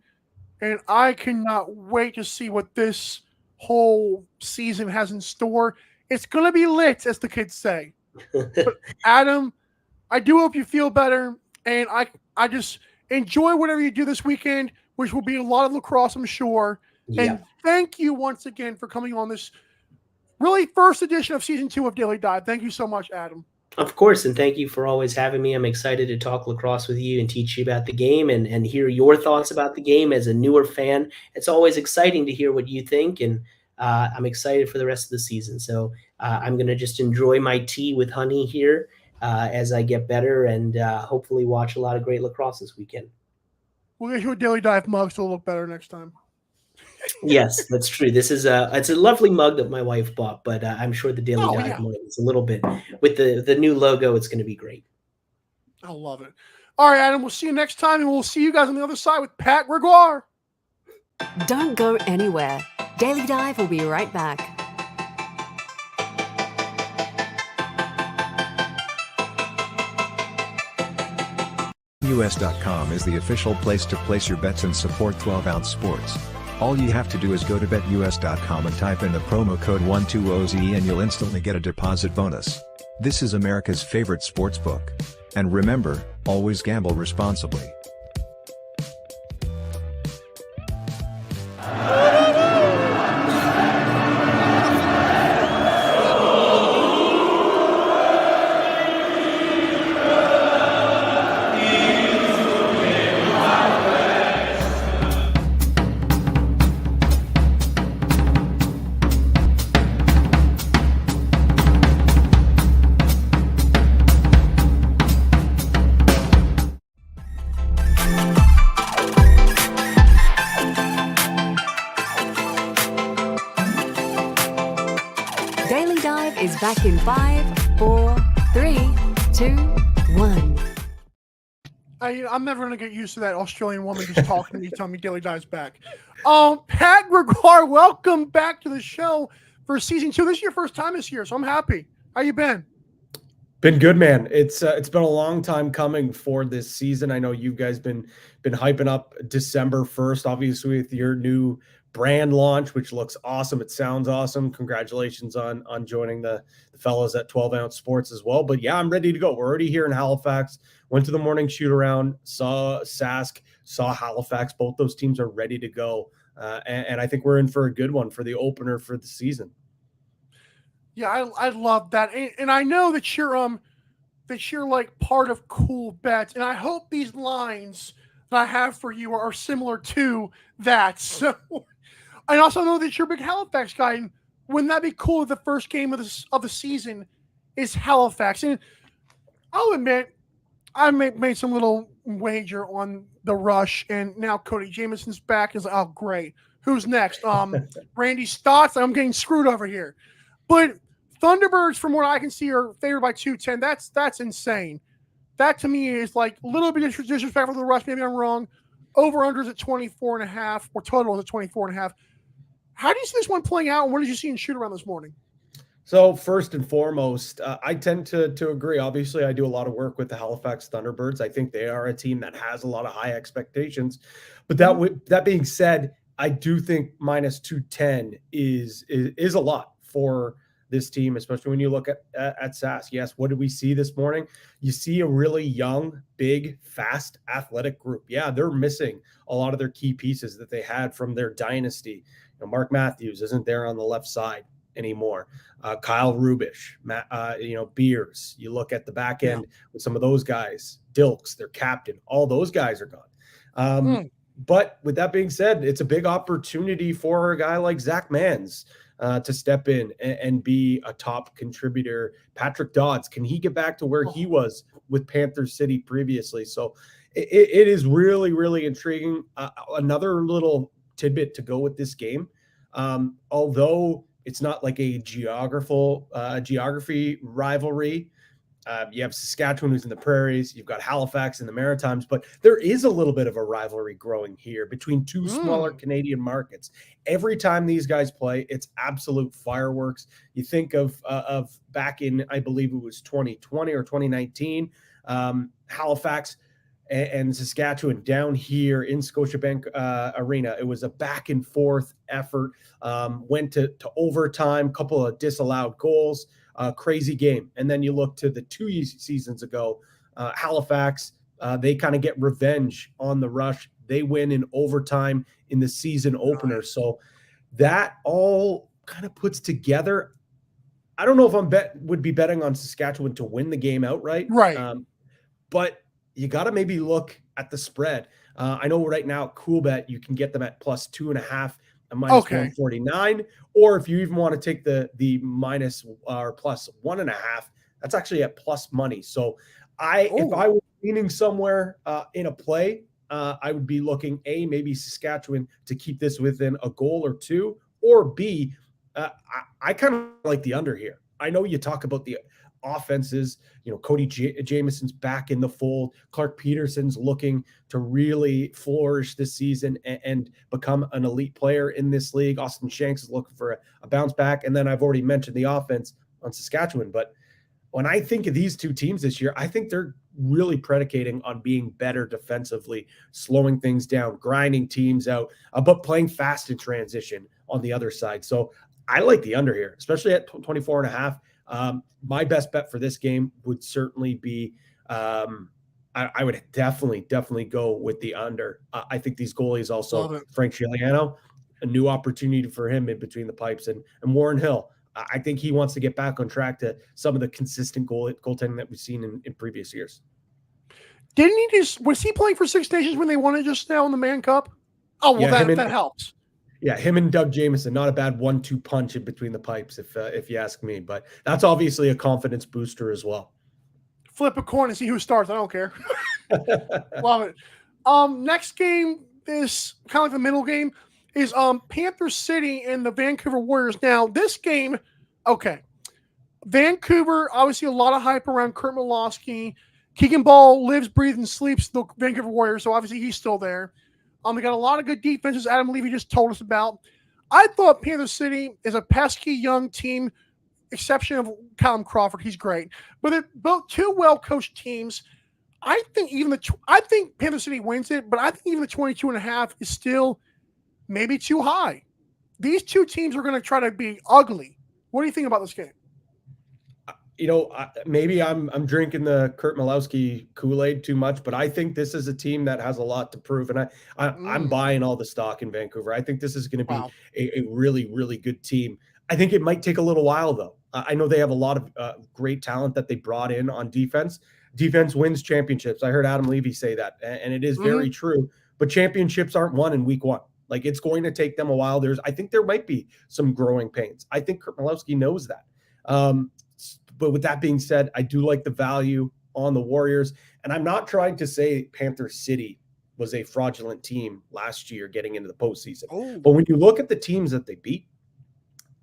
And I cannot wait to see what this whole season has in store. It's going to be lit, as the kids say. Adam, I do hope you feel better. And I just enjoy whatever you do this weekend, which will be a lot of lacrosse, I'm sure. Yeah. And thank you once again for coming on this really first edition of season 2 of Daily Dive. Thank you so much, Adam. Of course, and thank you for always having me. I'm excited to talk lacrosse with you and teach you about the game and hear your thoughts about the game as a newer fan. It's always exciting to hear what you think, and I'm excited for the rest of the season. So I'm going to just enjoy my tea with honey here as I get better, and hopefully watch a lot of great lacrosse this weekend. We'll get you a Daily Dive mug so it'll look better next time. Yes, that's true. It's a lovely mug that my wife bought, but I'm sure the Daily Dive yeah. mug is a little bit with the new logo. It's going to be great. I love it. All right, Adam, we'll see you next time, and we'll see you guys on the other side with Pat Gregoire. Don't go anywhere. Daily Dive will be right back. US.com is the official place to place your bets and support 12-ounce sports. All you have to do is go to betus.com and type in the promo code 120OZE and you'll instantly get a deposit bonus. This is America's favorite sportsbook. And remember, always gamble responsibly. Daily Dive is back in 5, 4, 3, 2, 1. I'm never going to get used to that Australian woman just talking to me, telling me Daily Dive's back. Pat Gregoire, welcome back to the show for season 2. This is your first time this year, so I'm happy. How you been? Been good, man. It's been a long time coming for this season. I know you guys been hyping up December 1st, obviously with your new brand launch, which looks awesome. It sounds awesome. Congratulations on joining the fellows at 12 Ounce Sports as well. But yeah, I'm ready to go. We're already here in Halifax. Went to the morning shoot around, saw Sask, saw Halifax. Both those teams are ready to go, and I think we're in for a good one for the opener for the season. Yeah, I love that, and I know that you're like part of Cool Bets, and I hope these lines that I have for you are similar to that. So, I also know that you're a big Halifax guy, and wouldn't that be cool if the first game of the season is Halifax? And I'll admit, I made some little wager on the Rush, and now Cody Jameson's back. Is like, oh great, who's next? Randy Stotts. I'm getting screwed over here, but Thunderbirds, from what I can see, are favored by 210. That's insane. That to me is like a little bit disrespectful to the Rush. Maybe I'm wrong. Over-unders at 24.5, or total at 24.5. How do you see this one playing out, and what did you see in shoot around this morning? So first and foremost, I tend to agree. Obviously, I do a lot of work with the Halifax Thunderbirds. I think they are a team that has a lot of high expectations. But that being said, I do think minus 210 is a lot for this team, especially when you look at Sask. Yes, what did we see this morning? You see a really young, big, fast, athletic group. Yeah, they're missing a lot of their key pieces that they had from their dynasty. Mark Matthews isn't there on the left side anymore. Kyle Rubish, Beers. You look at the back end with some of those guys, Dilks, their captain, all those guys are gone. But with that being said, it's a big opportunity for a guy like Zach Mans to step in and be a top contributor. Patrick Dodds, can he get back to where he was with Panther City previously? So it is really, really intriguing. Another little tidbit to go with this game. Although it's not like a geography rivalry. You have Saskatchewan, who's in the prairies. You've got Halifax in the Maritimes, but there is a little bit of a rivalry growing here between two smaller Canadian markets. Every time these guys play, it's absolute fireworks. You think of back in, I believe it was 2020 or 2019, Halifax and Saskatchewan down here in Scotiabank Arena. It was a back and forth effort. Went to overtime, couple of disallowed goals. Crazy game. And then you look to the 2 seasons ago, Halifax, they kind of get revenge on the Rush. They win in overtime in the season opener. So that all kind of puts together. I don't know if would be betting on Saskatchewan to win the game outright. Right. But you got to maybe look at the spread. I know right now, Coolbet, you can get them at plus 2.5 and minus 149. Or if you even want to take the minus or plus 1.5, that's actually at plus money. So if I were leaning somewhere in a play, I would be looking maybe Saskatchewan to keep this within a goal or two, or B, I kind of like the under here. I know you talk about the offenses, Cody Jameson's back in the fold. Clark Peterson's looking to really flourish this season and become an elite player in this league. Austin Shanks is looking for a bounce back. And then I've already mentioned the offense on Saskatchewan. But when I think of these two teams this year, I think they're really predicating on being better defensively, slowing things down, grinding teams out, but playing fast in transition on the other side. So I like the under here, especially at 24.5. My best bet for this game would certainly be, I would definitely go with the under. I think these goalies also, Frank Giuliano, a new opportunity for him in between the pipes, and Warren Hill. I think he wants to get back on track to some of the consistent goaltending that we've seen in previous years. Was he playing for Six Nations when they won it just now in the Mann Cup? Oh, well, yeah, that helps. Yeah, him and Doug Jameson, not a bad 1-2 punch in between the pipes, if you ask me. But that's obviously a confidence booster as well. Flip a coin and see who starts. I don't care. Love it. Next game is kind of like the middle game. Is Panther City and the Vancouver Warriors. Now, this game, Vancouver, obviously a lot of hype around Kurt Milosky. Keegan Ball lives, breathes, and sleeps the Vancouver Warriors, so obviously he's still there. They got a lot of good defenses Adam Levy just told us about. I thought Panther City is a pesky young team, exception of Callum Crawford, he's great. But they're both two well-coached teams. I think Panther City wins it, but I think even the 22.5 is still maybe too high. These two teams are going to try to be ugly. What do you think about this game? Maybe I'm drinking the Kurt Malowski Kool-Aid too much, but I think this is a team that has a lot to prove, and I'm buying all the stock in Vancouver. I think this is going to be a really, really good team. I think it might take a little while, though. I know they have a lot of great talent that they brought in on defense. Defense wins championships. I heard Adam Levy say that, and it is very true. But championships aren't won in week one. Like, it's going to take them a while. I think there might be some growing pains. I think Kurt Malowski knows that. But with that being said, I do like the value on the Warriors. And I'm not trying to say Panther City was a fraudulent team last year getting into the postseason. But when you look at the teams that they beat,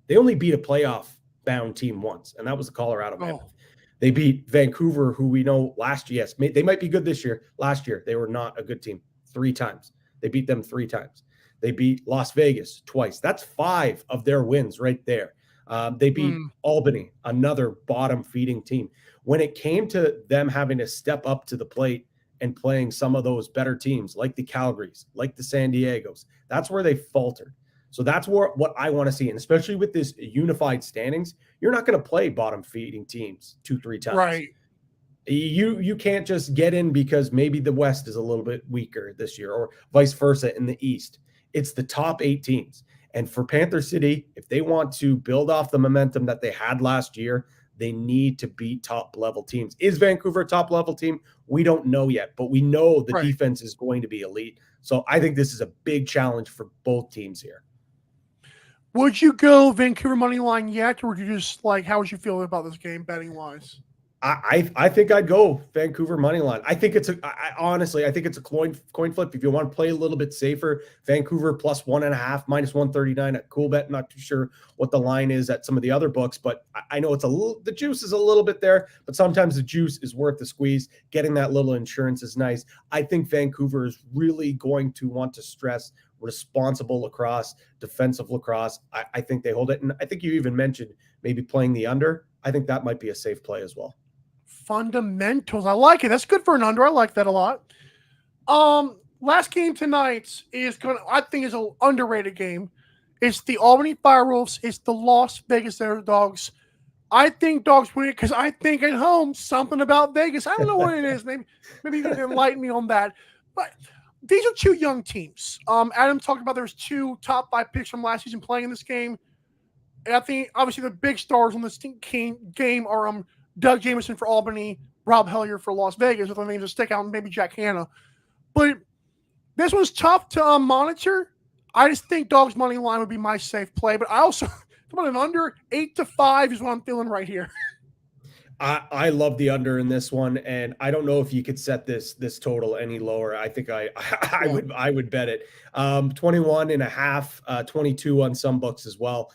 they only beat a playoff-bound team once, and that was the Colorado Mammoth. They beat Vancouver, who we know last year, yes, they might be good this year. Last year, they were not a good team 3 times. They beat them 3 times. They beat Las Vegas twice. That's 5 of their wins right there. They beat Albany, another bottom-feeding team. When it came to them having to step up to the plate and playing some of those better teams, like the Calgarys, like the San Diegos, that's where they faltered. So that's what I want to see. And especially with this unified standings, you're not going to play bottom-feeding teams 2-3 times. Right. You can't just get in because maybe the West is a little bit weaker this year or vice versa in the East. It's the top 8 teams. And for Panther City, if they want to build off the momentum that they had last year, they need to beat top-level teams. Is Vancouver a top-level team? We don't know yet, but we know the defense is going to be elite. So I think this is a big challenge for both teams here. Would you go Vancouver money line yet, or would you just how would you feel about this game betting-wise? I think I'd go Vancouver money line. I think it's honestly, I think it's a coin flip. If you want to play a little bit safer, Vancouver plus 1.5, minus 139 at Coolbet. Not too sure what the line is at some of the other books, but I know the juice is a little bit there, but sometimes the juice is worth the squeeze. Getting that little insurance is nice. I think Vancouver is really going to want to stress responsible lacrosse, defensive lacrosse. I think they hold it. And I think you even mentioned maybe playing the under. I think that might be a safe play as well. Fundamentals. I like it. That's good for an under. I like that a lot. Last game tonight I think is an underrated game. It's the Albany Firewolves. It's the Las Vegas Dogs. I think Dogs win it because I think at home something about Vegas. I don't know what it is. Maybe you can enlighten me on that. But these are 2 young teams. Adam talked about there's 2 top 5 picks from last season playing in this game. And I think obviously the big stars on this game are Doug Jamieson for Albany, Rob Hellier for Las Vegas, with the names to stick out, and maybe Jack Hanna. But this one's tough to monitor. I just think Dogs money line would be my safe play. But I also, come on, an under 8-5 is what I'm feeling right here. I love the under in this one, and I don't know if you could set this total any lower. I think I would bet it. 21.5, 22 on some books as well.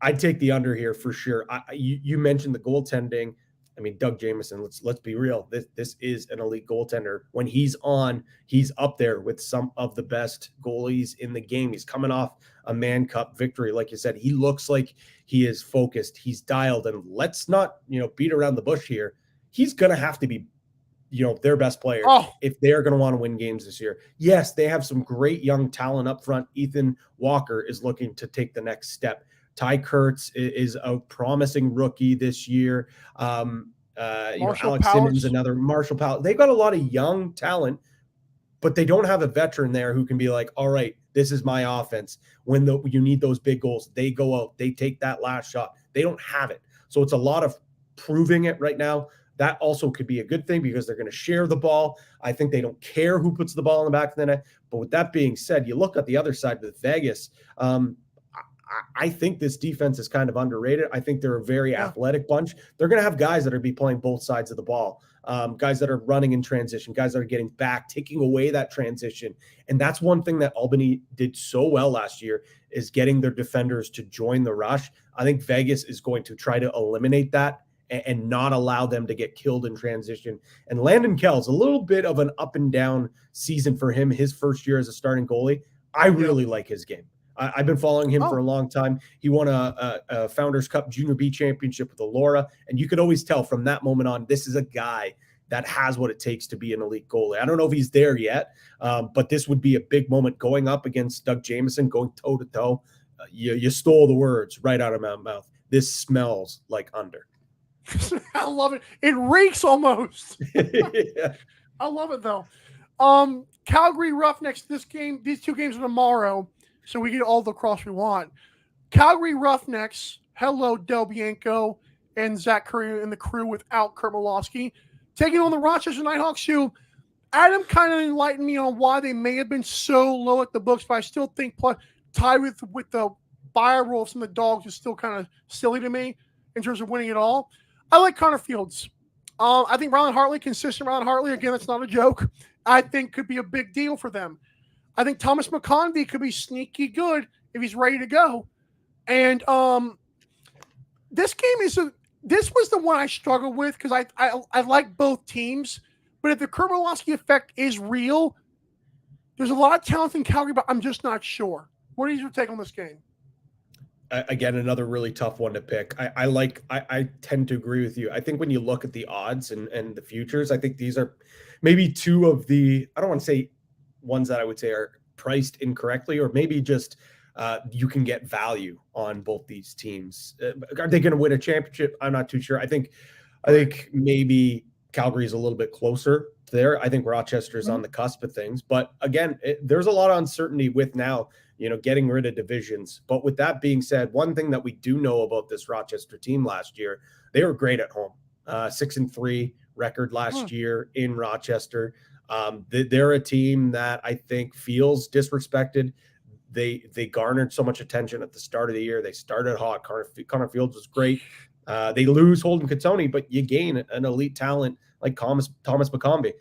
I'd take the under here for sure. You mentioned the goaltending. I mean, Doug Jamieson, let's be real. This is an elite goaltender. When he's on, he's up there with some of the best goalies in the game. He's coming off a Mann Cup victory. Like you said, he looks like he is focused. He's dialed. And let's not, beat around the bush here. He's going to have to be, their best player if they're going to want to win games this year. Yes, they have some great young talent up front. Ethan Walker is looking to take the next step. Ty Kurtz is a promising rookie this year. Alex Simmons, another Marshall Powell. They've got a lot of young talent, but they don't have a veteran there who can be like, all right, this is my offense. When you need those big goals, they go out, they take that last shot. They don't have it. So it's a lot of proving it right now. That also could be a good thing because they're going to share the ball. I think they don't care who puts the ball in the back of the net. But with that being said, you look at the other side with Vegas. I think this defense is kind of underrated. I think they're a very athletic bunch. They're going to have guys that are be playing both sides of the ball, guys that are running in transition, guys that are getting back, taking away that transition. And that's one thing that Albany did so well last year is getting their defenders to join the rush. I think Vegas is going to try to eliminate that and not allow them to get killed in transition. And Landon Kell's a little bit of an up and down season for him, his first year as a starting goalie. I really like his game. I've been following him for Oh. a long time. He won a Founders Cup Junior B championship with Elora, and you could always tell from that moment on, this is a guy that has what it takes to be an elite goalie. I don't know if he's there yet, but this would be a big moment going up against Doug Jamieson, going toe-to-toe. You stole the words right out of my mouth. This smells like under. I love it. It reeks almost. Yeah. I love it though. Calgary Roughnecks. These two games are tomorrow, so we get all the cross we want. Calgary Roughnecks. Hello, Del Bianco and Zach Curry and the crew without Kurt Malofsky, taking on the Rochester Nighthawks. Who Adam kind of enlightened me on why they may have been so low at the books, but I still think tied with the buy rule of some of the Dogs is still kind of silly to me in terms of winning it all. I like Connor Fields. I think Rylan Hartley, consistent Rylan Hartley, again, that's not a joke, I think could be a big deal for them. I think Thomas McConvey could be sneaky good if he's ready to go. And this was the one I struggled with because I like both teams. But if the Kurt Malofsky effect is real, there's a lot of talent in Calgary, but I'm just not sure. What is your take on this game? Again, another really tough one to pick. I tend to agree with you. I think when you look at the odds and the futures, I think these are maybe two of the, I don't want to say ones that I would say are priced incorrectly, or maybe just you can get value on both these teams. Are they going to win a championship? I'm not too sure. I think maybe Calgary is a little bit closer there. I think Rochester is on the cusp of things, but again, there's a lot of uncertainty with now, getting rid of divisions. But with that being said, one thing that we do know about this Rochester team last year, they were great at home. 6-3 record last year in Rochester. They're a team that I think feels disrespected. They garnered so much attention at the start of the year. They started hot. Connor Fields was great. They lose Holden Cattoni, but you gain an elite talent like Thomas McCombie.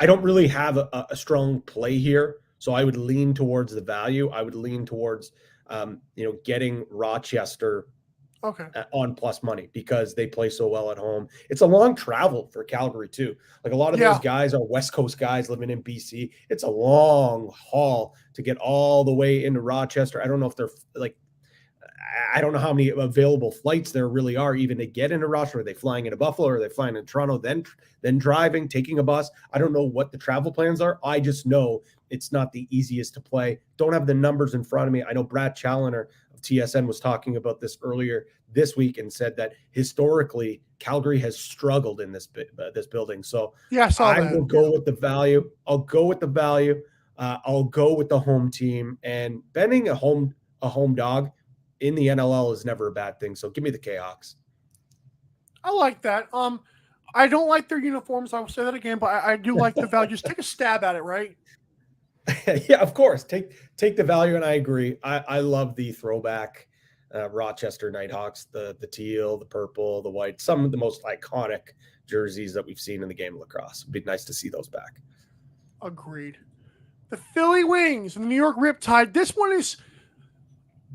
I don't really have a strong play here, so I would lean towards the value. I would lean towards, getting Rochester on plus money because they play so well at home. It's a long travel for Calgary too. Like a lot of those guys are West Coast guys living in BC. It's a long haul to get all the way into Rochester. I don't know if they're I don't know how many available flights there really are even to get into Rochester. Are they flying into Buffalo? Or are they flying in Toronto, then driving, taking a bus? I don't know what the travel plans are. I just know it's not the easiest to play. Don't have the numbers in front of me. I know Brad Challoner of TSN was talking about this earlier this week and said that historically Calgary has struggled in this building. So I will go with the value. I'll go with the value. I'll go with the home team, and betting a home dog in the NLL is never a bad thing. So give me the Jayhawks. I like that. I don't like their uniforms. I will say that again, but I do like the value. Just take a stab at it, right? Yeah, of course. Take the value, and I agree. I love the throwback Rochester Nighthawks, the teal, the purple, the white, some of the most iconic jerseys that we've seen in the game of lacrosse. It'd be nice to see those back. Agreed. The Philly Wings and the New York Riptide. This one is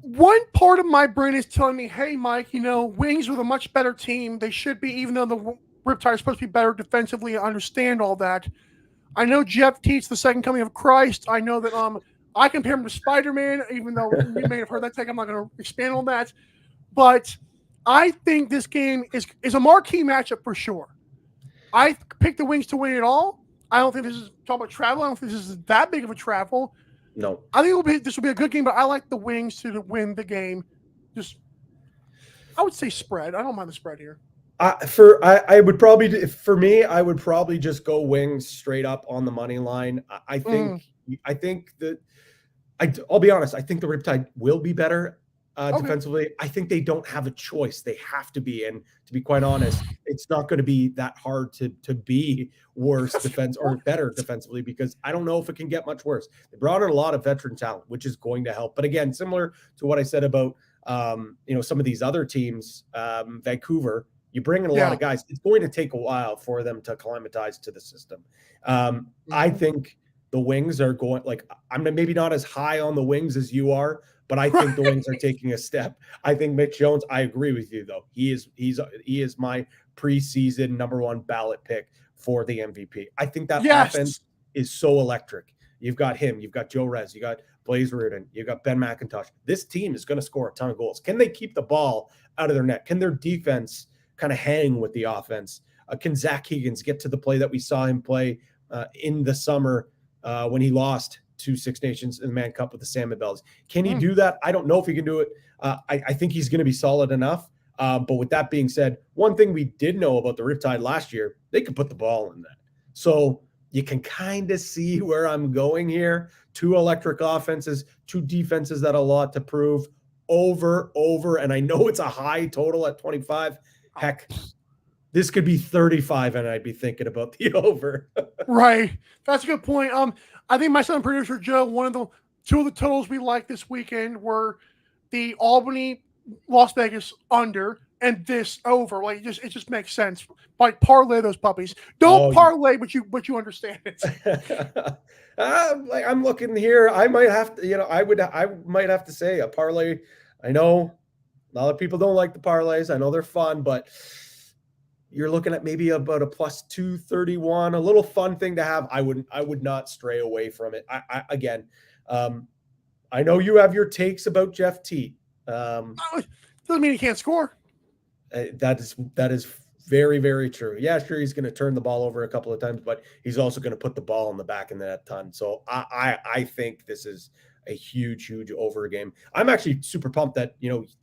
one part of my brain is telling me, hey, Mike, Wings with a much better team. They should be, even though the Riptide is supposed to be better defensively. I understand all that. I know Jeff Teats, the second coming of Christ. I know that I compare him to Spider-Man, even though you may have heard that take. I'm not going to expand on that. But I think this game is a marquee matchup for sure. I picked the Wings to win it all. I don't think this is talking about travel. I don't think this is that big of a travel. No, I think this will be a good game, but I like the Wings to win the game. I would say spread. I don't mind the spread here. I would probably, for me, I would probably just go Wings straight up on the money line. I think that I'll be honest. I think the Riptide will be better defensively. I think they don't have a choice. They have to be. And to be quite honest, it's not going to be that hard to be worse defense or better defensively, because I don't know if it can get much worse. They brought in a lot of veteran talent, which is going to help. But again, similar to what I said about some of these other teams, Vancouver, you bring in a lot of guys. It's going to take a while for them to acclimatize to the system. I think the Wings are going, I'm maybe not as high on the Wings as you are, but I think the Wings are taking a step. I think Mitch Jones, I agree with you though. He is my preseason number one ballot pick for the MVP. I think that offense is so electric. You've got him. You've got Joe Rez. You got Blaze Reardon. You got Ben McIntosh. This team is going to score a ton of goals. Can they keep the ball out of their net? Can their defense kind of hang with the offense? Can Zach Higgins get to the play that we saw him play in the summer when he lost to Six Nations in the Mann Cup with the Salmon Bells? Can he do that? I don't know if he can do it. I think he's going to be solid enough. But with that being said, one thing we did know about the Riptide last year, they could put the ball in that. So you can kind of see where I'm going here. 2 electric offenses, 2 defenses that have a lot to prove over. And I know it's a high total at 25. Heck, this could be 35 and I'd be thinking about the over. Right. That's a good point. I think my son producer Joe, 2 of the totals we liked this weekend were the Albany Las Vegas under and this over. Like it just makes sense. Like parlay those puppies. Don't parlay, but you understand it. I'm looking here. I might have to, I might have to say a parlay. I know a lot of people don't like the parlays. I know they're fun, but you're looking at maybe about a plus 231, a little fun thing to have. I would not stray away from it. I know you have your takes about Jeff Teat. Doesn't mean he can't score. That is very, very true. Yeah, sure, he's going to turn the ball over a couple of times, but he's also going to put the ball in the back of that ton. So I think this is a huge over game. I'm actually super pumped that,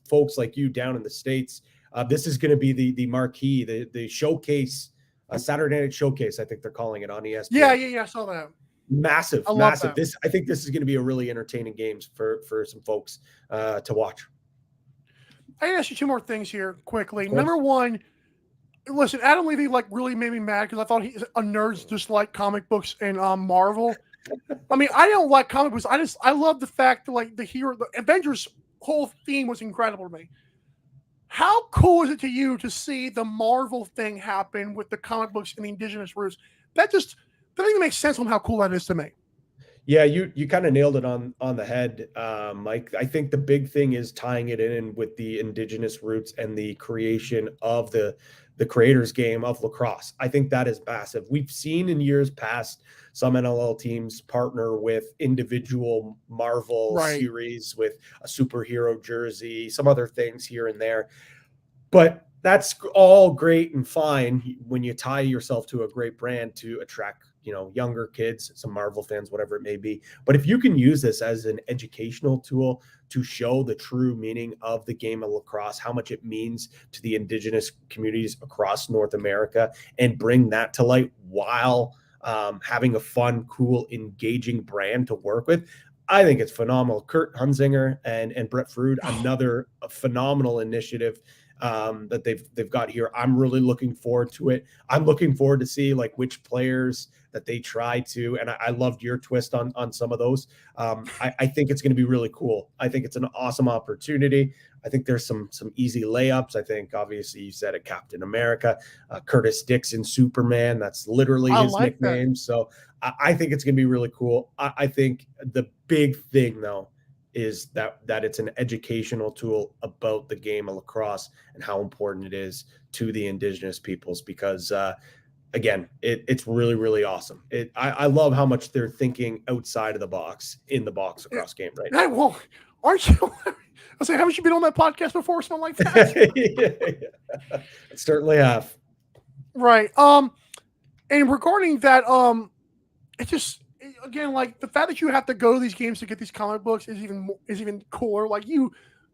folks like you down in the States, this is going to be the marquee, the showcase, Saturday Night Showcase, I think they're calling it on ESPN. Yeah, I saw that. Massive. That. I think this is going to be a really entertaining game for some folks to watch. I can ask you 2 more things here quickly. Number one, listen, Adam Levy really made me mad because I thought he's a nerd just like comic books and Marvel. I mean, I don't like comic books. I love the fact that the Avengers whole theme was incredible to me. How cool is it to you to see the Marvel thing happen with the comic books and the indigenous roots? That doesn't even make sense on how cool that is to me. Yeah, you kind of nailed it on the head, Mike. I think the big thing is tying it in with the indigenous roots and the creation of the creators game of lacrosse. I think that is massive. We've seen in years past some NLL teams partner with individual Marvel series with a superhero jersey, some other things here and there. But that's all great and fine when you tie yourself to a great brand to attract younger kids, some Marvel fans, whatever it may be. But if you can use this as an educational tool to show the true meaning of the game of lacrosse, how much it means to the indigenous communities across North America, and bring that to light while having a fun, cool, engaging brand to work with, I think it's phenomenal. Kurt Hunzinger and Brett Frood, another phenomenal initiative that they've got here. I'm really looking forward to it. I'm looking forward to see which players that they try to, and I loved your twist on some of those. I think it's going to be really cool. I think it's an awesome opportunity. I think there's some easy layups. I think obviously you said it, Captain America, Curtis Dixon, Superman. That's literally his nickname. So I think it's going to be really cool. I think the big thing though is that it's an educational tool about the game of lacrosse and how important it is to the indigenous peoples, because again, it's really, really awesome. I love how much they're thinking outside of the box, in the box across game right now. Well, aren't you? I was like, haven't you been on that podcast before or something like that? Yeah. I certainly have. Right. And regarding that, it just, again, the fact that you have to go to these games to get these comic books is even cooler.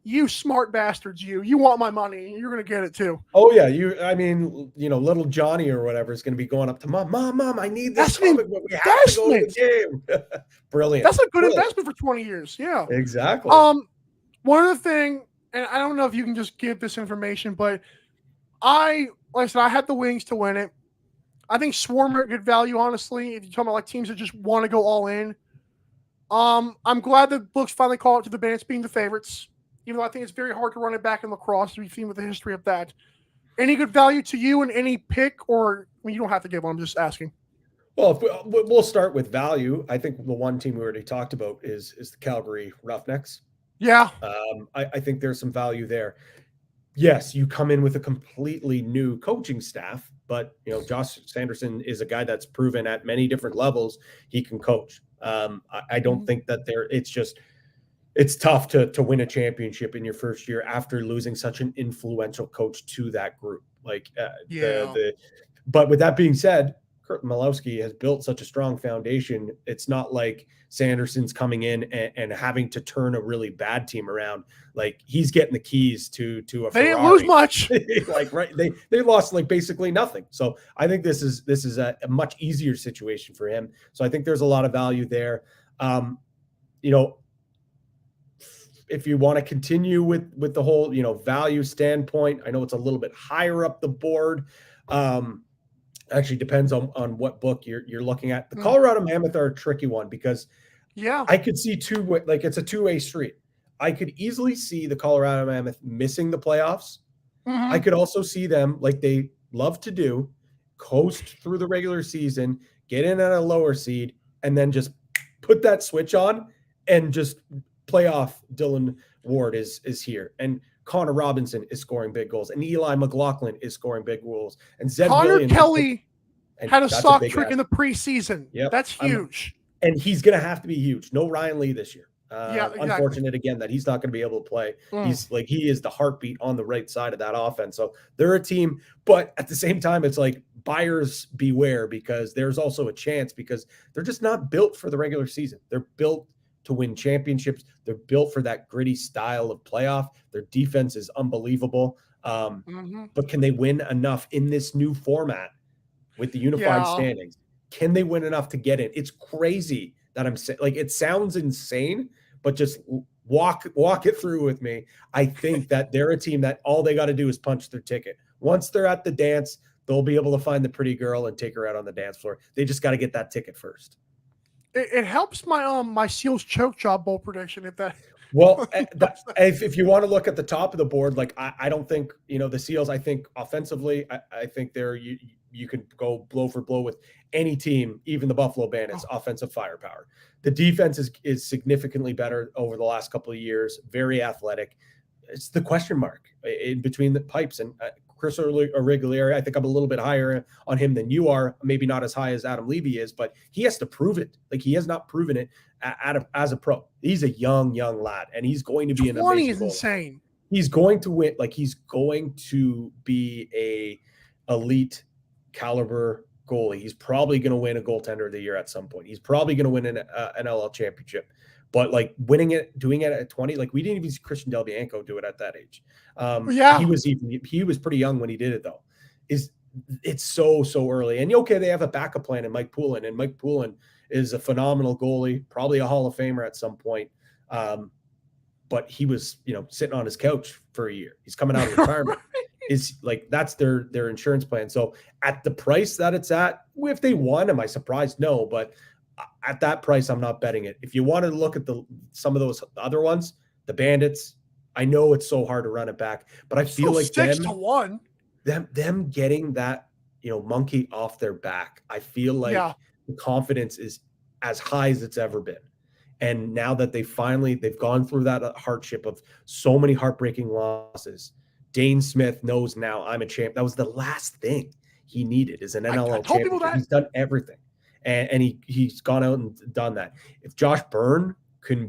You smart bastards, you want my money. You're going to get it too. Oh yeah. Little Johnny or whatever is going to be going up to mom, I need this comic book. We have to go to the game. Brilliant. That's a good investment for 20 years. Yeah, exactly. One other thing, and I don't know if you can just give this information, but like I said, I had the Wings to win it. I think Swarm are at good value, honestly. If you're talking about teams that just want to go all in, I'm glad the books finally call it to the Bandits being the favorites. Even though I think it's very hard to run it back in lacrosse, we've seen with the history of that. Any good value to you in any pick, or you don't have to give one? I'm just asking. Well, we'll start with value. I think the one team we already talked about is the Calgary Roughnecks. Yeah. I think there's some value there. Yes, you come in with a completely new coaching staff, but Josh Sanderson is a guy that's proven at many different levels he can coach. I don't think that it's tough to win a championship in your first year after losing such an influential coach to that group. Like but with that being said, Kurt Malowski has built such a strong foundation. It's not like Sanderson's coming in and having to turn a really bad team around. Like he's getting the keys to a Ferrari. They didn't lose much. Like they lost like basically nothing. So I think this is a much easier situation for him. So I think there's a lot of value there. If you want to continue with the whole value standpoint, I know it's a little bit higher up the board. Actually depends on what book you're looking at. The Colorado Mammoth are a tricky one because I could see it's a two-way street. I could easily see the Colorado Mammoth missing the playoffs. I could also see them, like they love to do, coast through the regular season, get in at a lower seed, and then just put that switch on and just playoff. Dylan Ward is here. And Connor Robinson is scoring big goals, and Eli McLaughlin is scoring big goals. And Zed Connor Williams Kelly had a sock trick in the preseason. Yep. That's huge. And he's going to have to be huge. No Ryan Lee this year. Exactly. Unfortunate again that he's not going to be able to play. He is the heartbeat on the right side of that offense. So they're a team, but at the same time, it's like buyers beware, because there's also a chance because they're just not built for the regular season. They're built to win championships. They're built for that gritty style of playoff. Their defense is unbelievable. But can they win enough in this new format with the unified standings? Can they win enough to get it? It's crazy that I'm saying, like, it sounds insane, but just walk it through with me. I think that they're a team that all they got to do is punch their ticket. Once they're at the dance, they'll be able to find the pretty girl and take her out on the dance floor. They just got to get that ticket first. It helps my my Seals choke job bowl prediction if that. Well, if you want to look at the top of the board, like I don't think the Seals. I think offensively, I think you can go blow for blow with any team, even the Buffalo Bandits. Offensive firepower. The defense is significantly better over the last couple of years. Very athletic. It's the question mark in between the pipes, and Chris Origlieri, I think I'm a little bit higher on him than you are. Maybe not as high as Adam Levy is, but he has to prove it. Like, he has not proven it as a pro. He's a young lad, and he's going to be an amazing 20 is insane. He's going to win. Like, he's going to be a elite caliber goalie. He's probably going to win a goaltender of the year at some point. He's probably going to win an NLL championship. But like doing it at 20, like we didn't even see Christian Del Bianco do it at that age. He was pretty young when he did it though. It's so early. And okay, they have a backup plan in Mike Poulin, and Mike Poulin is a phenomenal goalie, probably a Hall of Famer at some point. But he was, sitting on his couch for a year. He's coming out of retirement. Is like that's their insurance plan. So at the price that it's at, if they won, am I surprised? No, but at that price, I'm not betting it. If you want to look at some of those other ones, the Bandits, I know it's so hard to run it back, but I feel like 6-1. Them getting that monkey off their back, I feel like the confidence is as high as it's ever been. And now that they've gone through that hardship of so many heartbreaking losses, Dane Smith knows now I'm a champ. That was the last thing he needed is an NLL championship. He's done everything. And he's gone out and done that. If Josh Byrne can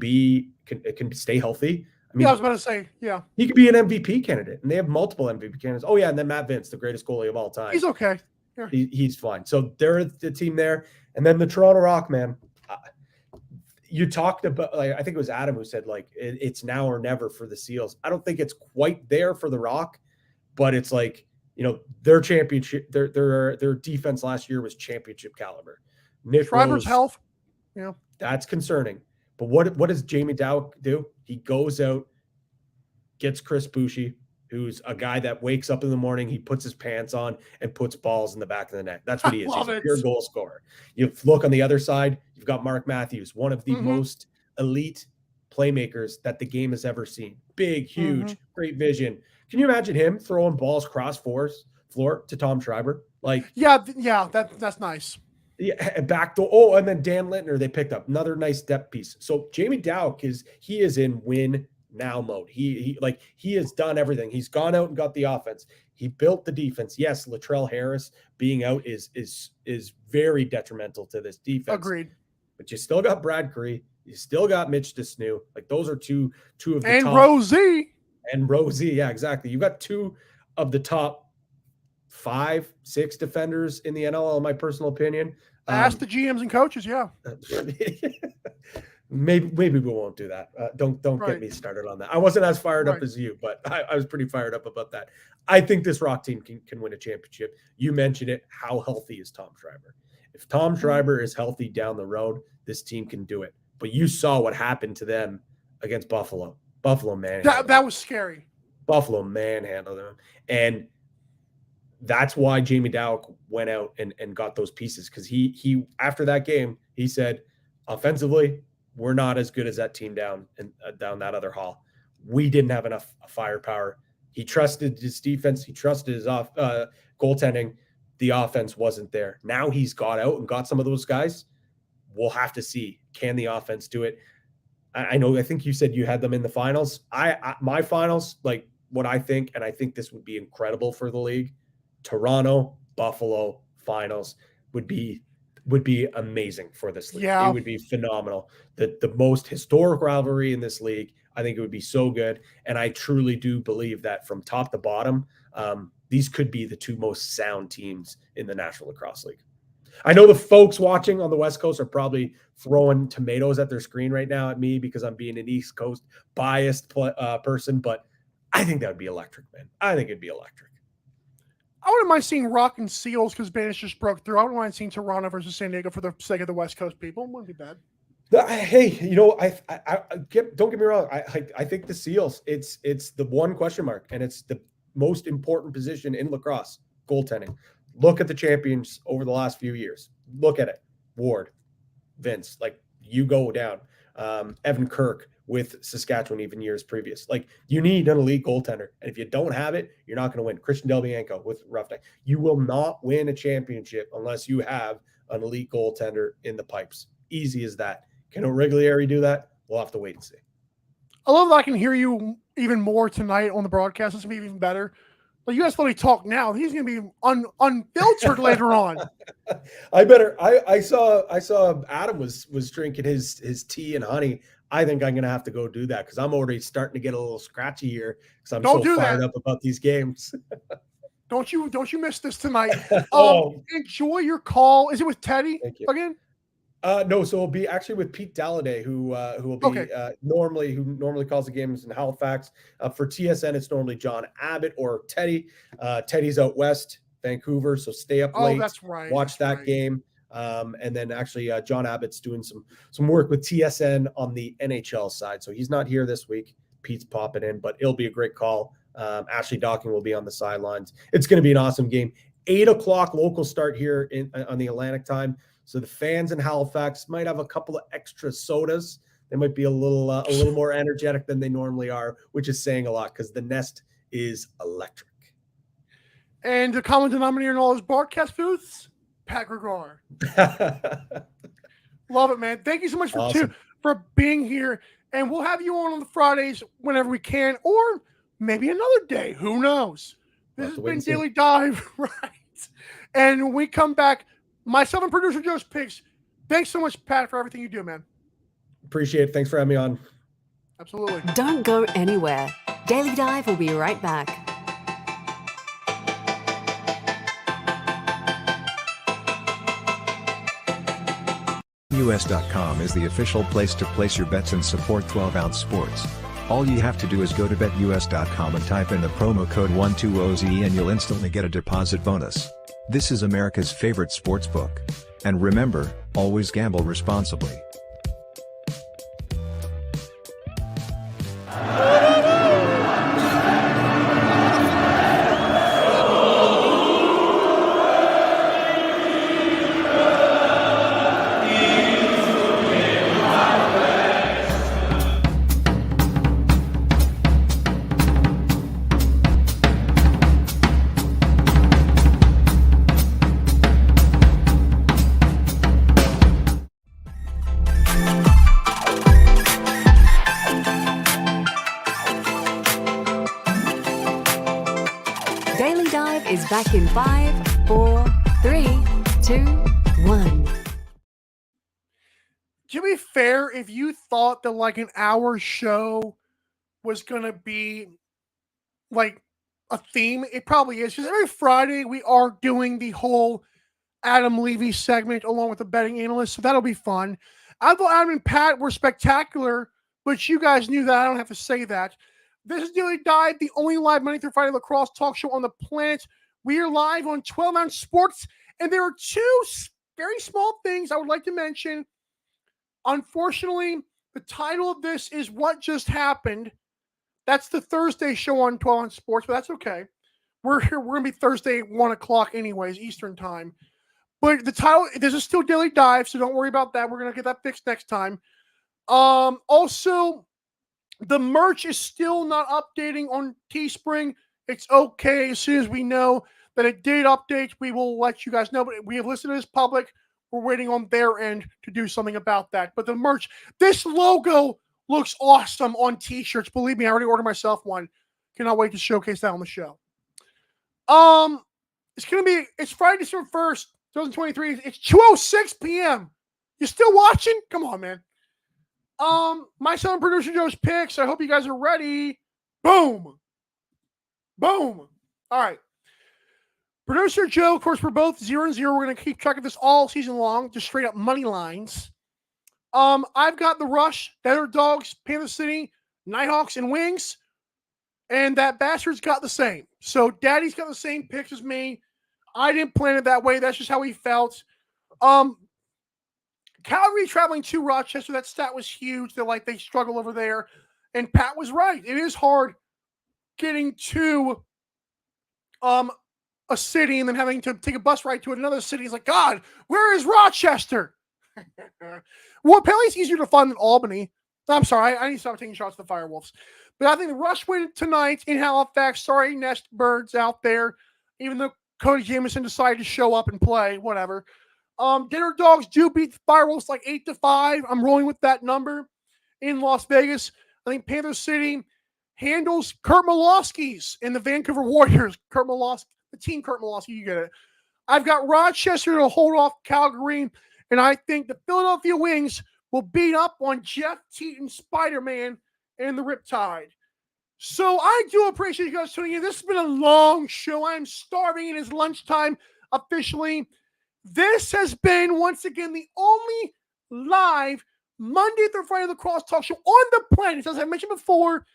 stay healthy, I mean, I was about to say, he could be an MVP candidate, and they have multiple MVP candidates. Oh yeah, and then Matt Vince, the greatest goalie of all time. He's okay. Yeah. He's fine. So they're the team there, and then the Toronto Rock, man. You talked about, like, I think it was Adam who said, like, it's now or never for the Seals. I don't think it's quite there for the Rock, but it's like, their championship, their defense last year was championship caliber. Nick Schreiber's Rose, health, that's concerning. But what does Jamie Dow do? He goes out, gets Chris Boucher, who's a guy that wakes up in the morning, he puts his pants on and puts balls in the back of the net. That's what he is. He's a pure goal scorer. You look on the other side, you've got Mark Matthews, one of the most elite playmakers that the game has ever seen. Big, huge, great vision. Can you imagine him throwing balls cross floor to Tom Schreiber? Like, that's nice. Yeah, back door. Oh, and then Dan Lintner, they picked up another nice depth piece. So Jamie Dowk is in win now mode. He has done everything. He's gone out and got the offense. He built the defense. Yes, Latrell Harris being out is very detrimental to this defense. Agreed. but you still got Brad Curry. You still got Mitch DeSnew. Like those are two of the and top. Rosie. And Rosie. Yeah, exactly. You got two of the top 5-6 defenders in the NL, in my personal opinion. Ask the GMs and coaches. Yeah. Maybe we won't do that. Don't get me started on that. I wasn't as fired up as you, but I was pretty fired up about that. I think this Rock team can win a championship. You mentioned it. How healthy is Tom Schreiber? If Tom Schreiber is healthy down the road, this team can do it. But you saw what happened to them against Buffalo. Buffalo manhandled that was scary. Buffalo manhandled them. And that's why Jamie Dawick went out and got those pieces, because he after that game, he said, offensively, we're not as good as that team down that other hall. We didn't have enough firepower. He trusted his defense. He trusted his goaltending. The offense wasn't there. Now he's got out and got some of those guys. We'll have to see. Can the offense do it? I think you said you had them in the finals. My finals, like what I think, and I think this would be incredible for the league. Toronto, Buffalo finals would be amazing for this league. Yeah. It would be phenomenal. The most historic rivalry in this league. I think it would be so good. And I truly do believe that from top to bottom, these could be the two most sound teams in the National Lacrosse League. I know the folks watching on the West Coast are probably throwing tomatoes at their screen right now at me because I'm being an East Coast biased person, but I think that would be electric, man. I think it'd be electric. I wouldn't mind seeing Rock and Seals because Banish just broke through. I wouldn't mind seeing Toronto versus San Diego for the sake of the West Coast people. It wouldn't be bad. Hey, don't get me wrong. I think the Seals, it's the one question mark, and it's the most important position in lacrosse, goaltending. Look at the champions over the last few years. Look at it. Ward, Vince, like you go down. Evan Kirk with Saskatchewan even years previous. Like you need an elite goaltender. And if you don't have it, you're not going to win. Christian Del Bianco with Roughneck. You will not win a championship unless you have an elite goaltender in the pipes. Easy as that. Can O'Reilly do that? We'll have to wait and see. I love that I can hear you even more tonight on the broadcast. It's going to be even better. But you guys let me talk now. He's going to be unfiltered later on. I saw Adam was drinking his tea and honey. I think I'm going to have to go do that because I'm already starting to get a little scratchy here because I'm so fired up about these games. Don't you miss this tonight. Enjoy your call. Is it with Teddy again? No, so it'll be actually with Pete Dalladay, who will be normally calls the games in Halifax. For TSN, it's normally John Abbott or Teddy. Teddy's out west, Vancouver, so stay up late. That's right. Watch that game. And then actually John Abbott's doing some work with TSN on the NHL side. So he's not here this week. Pete's popping in, but it'll be a great call. Ashley Docking will be on the sidelines. It's going to be an awesome game. 8:00 local start here on the Atlantic time. So the fans in Halifax might have a couple of extra sodas. They might be a little more energetic than they normally are, which is saying a lot because the Nest is electric. And the common denominator in all those broadcast booths, Pat Gregar. Love it, man. Thank you so much for being here. And we'll have you on the Fridays whenever we can, or maybe another day. Who knows? This has been Daily Dive, right? And when we come back, myself and producer Joe's Picks. Thanks so much, Pat, for everything you do, man. Appreciate it. Thanks for having me on. Absolutely. Don't go anywhere. Daily Dive will be right back. BetUS.com is the official place to place your bets and support 12-ounce sports. All you have to do is go to BetUS.com and type in the promo code 120OZE and you'll instantly get a deposit bonus. This is America's favorite sportsbook. And remember, always gamble responsibly. Daily Dive is back in 5, 4, 3, 2, 1. fair, if you thought that like an hour show was gonna be like a theme, it probably is. Because every Friday we are doing the whole Adam Levy segment along with the betting analyst, so that'll be fun. I thought Adam and Pat were spectacular, but you guys knew that. I don't have to say that. This is Daily Dive, the only live Monday through Friday lacrosse talk show on the planet. We are live on 12 Ounce Sports, and there are two very small things I would like to mention. Unfortunately, the title of this is What Just Happened. That's the Thursday show on 12 Ounce Sports, but that's okay. We're here. We're going to be Thursday at 1 o'clock anyways, Eastern time. But the title, this is still Daily Dive, so don't worry about that. We're going to get that fixed next time. Also, the merch is still not updating on Teespring. It's okay. As soon as we know that it did update, we will let you guys know. But we have listened to this public. We're waiting on their end to do something about that. But the merch, this logo looks awesome on t-shirts. Believe me, I already ordered myself one. Cannot wait to showcase that on the show. It's Friday, December 1st, 2023. It's 2:06 p.m. You still watching? Come on, man. My son, producer Joe's picks. I hope you guys are ready. Boom. Boom. All right. Producer Joe, of course, we're both 0-0. We're going to keep track of this all season long, just straight up money lines. I've got the Rush, Desert Dogs, Panther City, Nighthawks, and Wings. And that bastard's got the same. So Daddy's got the same picks as me. I didn't plan it that way. That's just how he felt. Calgary traveling to Rochester, that stat was huge. They struggle over there. And Pat was right. It is hard getting to a city and then having to take a bus ride to another city. It's like, God, where is Rochester? Well, apparently it's easier to find than Albany. I'm sorry, I need to stop taking shots at the Firewolves. But I think the Rush win tonight in Halifax. Sorry, Nest Birds out there. Even though Cody Jamieson decided to show up and play, whatever. Dinner Dogs do beat the Firewolves like 8-5. I'm rolling with that number in Las Vegas. I think Panther City handles Kurt Malosky's and the Vancouver Warriors. The team Kurt Malosky, you get it. I've got Rochester to hold off Calgary, and I think the Philadelphia Wings will beat up on Jeff Teton, Spider-Man, and the Riptide. So I do appreciate you guys tuning in. This has been a long show. I'm starving. It is lunchtime officially. This has been, once again, the only live Monday through Friday lacrosse talk show on the planet. As I mentioned before,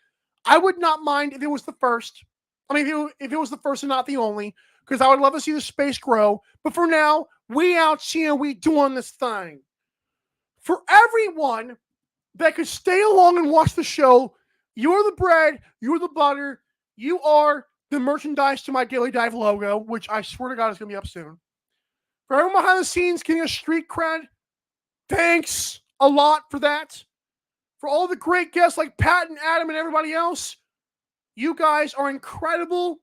I would not mind if it was the first. I mean, if it was the first and not the only, because I would love to see the space grow. But for now, we out here, we doing this thing. For everyone that could stay along and watch the show, you're the bread, you're the butter, you are the merchandise to my Daily Dive logo, which I swear to God is going to be up soon. For everyone behind the scenes getting a street cred, thanks a lot for that. For all the great guests like Pat and Adam and everybody else, you guys are incredible.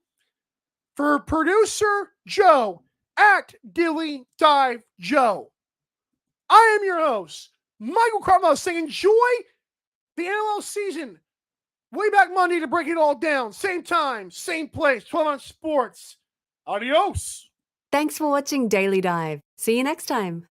For producer Joe at Daily Dive Joe, I am your host, Michael Carmelo, saying enjoy the NLL season. Way back Monday to break it all down. Same time, same place, 12 Ounce Sports. Adios. Thanks for watching Daily Dive. See you next time.